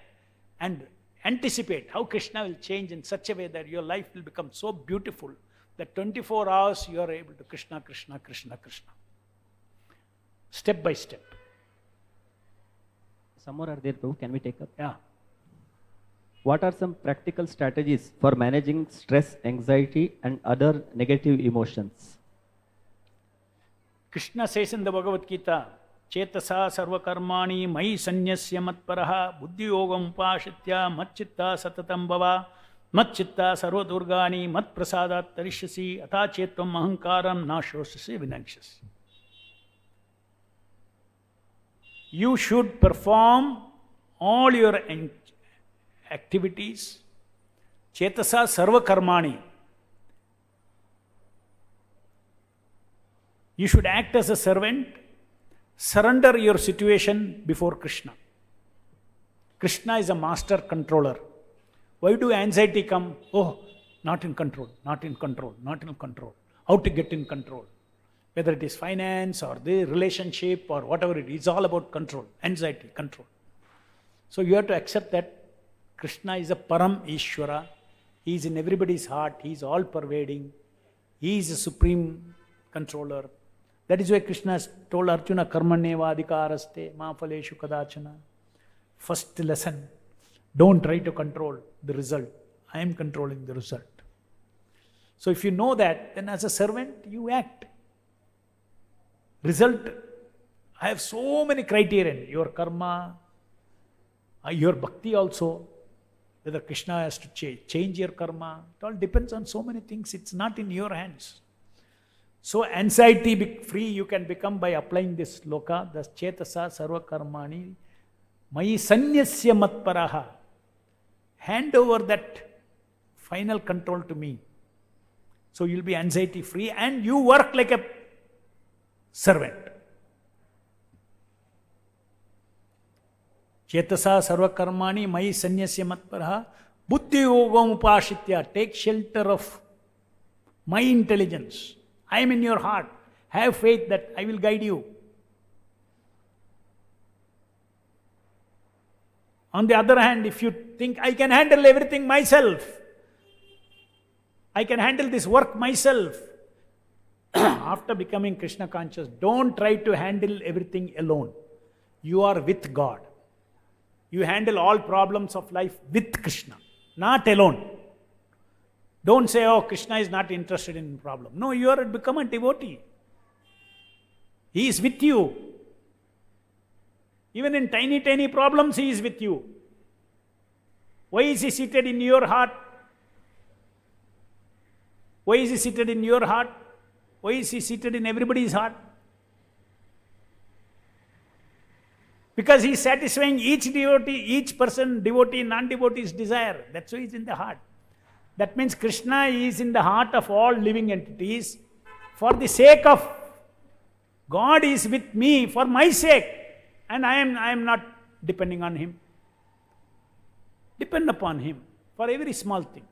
And anticipate how Krishna will change in such a way that your life will become so beautiful that 24 hours you are able to Krishna, Krishna, Krishna, Krishna. Step by step. Some more are there, Prabhu. Can we take up? Yeah. What are some practical strategies for managing stress, anxiety, and other negative emotions? Krishna says in the Bhagavad Gita, Chetasa sarvakarmani mai sanyasya matparaha buddhiyogam upashitya matchitta satatam bhava matchitta sarvadurgani matprasadat tarishyasi atha chetvam ahankaram nashosasi vinakshasi. You should perform all your activities. Chetasa sarvakarmani. You should act as a servant. Surrender your situation before Krishna. Krishna is a master controller. Why do anxiety come? Oh, not in control, not in control, not in control. How to get in control? Whether it is finance or the relationship or whatever it is, it's all about control, anxiety, control. So you have to accept that Krishna is a Param Ishvara. He is in everybody's heart. He is all pervading. He is a supreme controller. That is why Krishna has told Arjuna, Karmaneva adhikaraste ma phaleshu kadachana. First lesson, don't try to control the result. I am controlling the result. So if you know that, then as a servant, you act. Result, I have so many criterion. Your karma, your bhakti also. Whether Krishna has to change your karma. It all depends on so many things. It's not in your hands. So anxiety free you can become by applying this sloka, the chetasa sarva karmani mayi sanyasya matparaha. Hand over that final control to me. So you'll be anxiety free and you work like a servant. Chetasa sarva karmani mayi sanyasya matparaha buddhi yogam upashitya. Take shelter of my intelligence. I am in your heart. Have faith that I will guide you. On the other hand, if you think I can handle everything myself, I can handle this work myself, after becoming Krishna conscious, don't try to handle everything alone. You are with God. You handle all problems of life with Krishna, not alone. Don't say, oh, Krishna is not interested in problem. No, you are become a devotee. He is with you. Even in tiny, tiny problems, He is with you. Why is He seated in your heart? Why is He seated in your heart? Why is He seated in everybody's heart? Because He is satisfying each devotee, each person, devotee, non-devotee's desire. That's why He is in the heart. That means Krishna is in the heart of all living entities. For the sake of God is with me, for my sake. And I am not depending on Him. Depend upon Him for every small thing.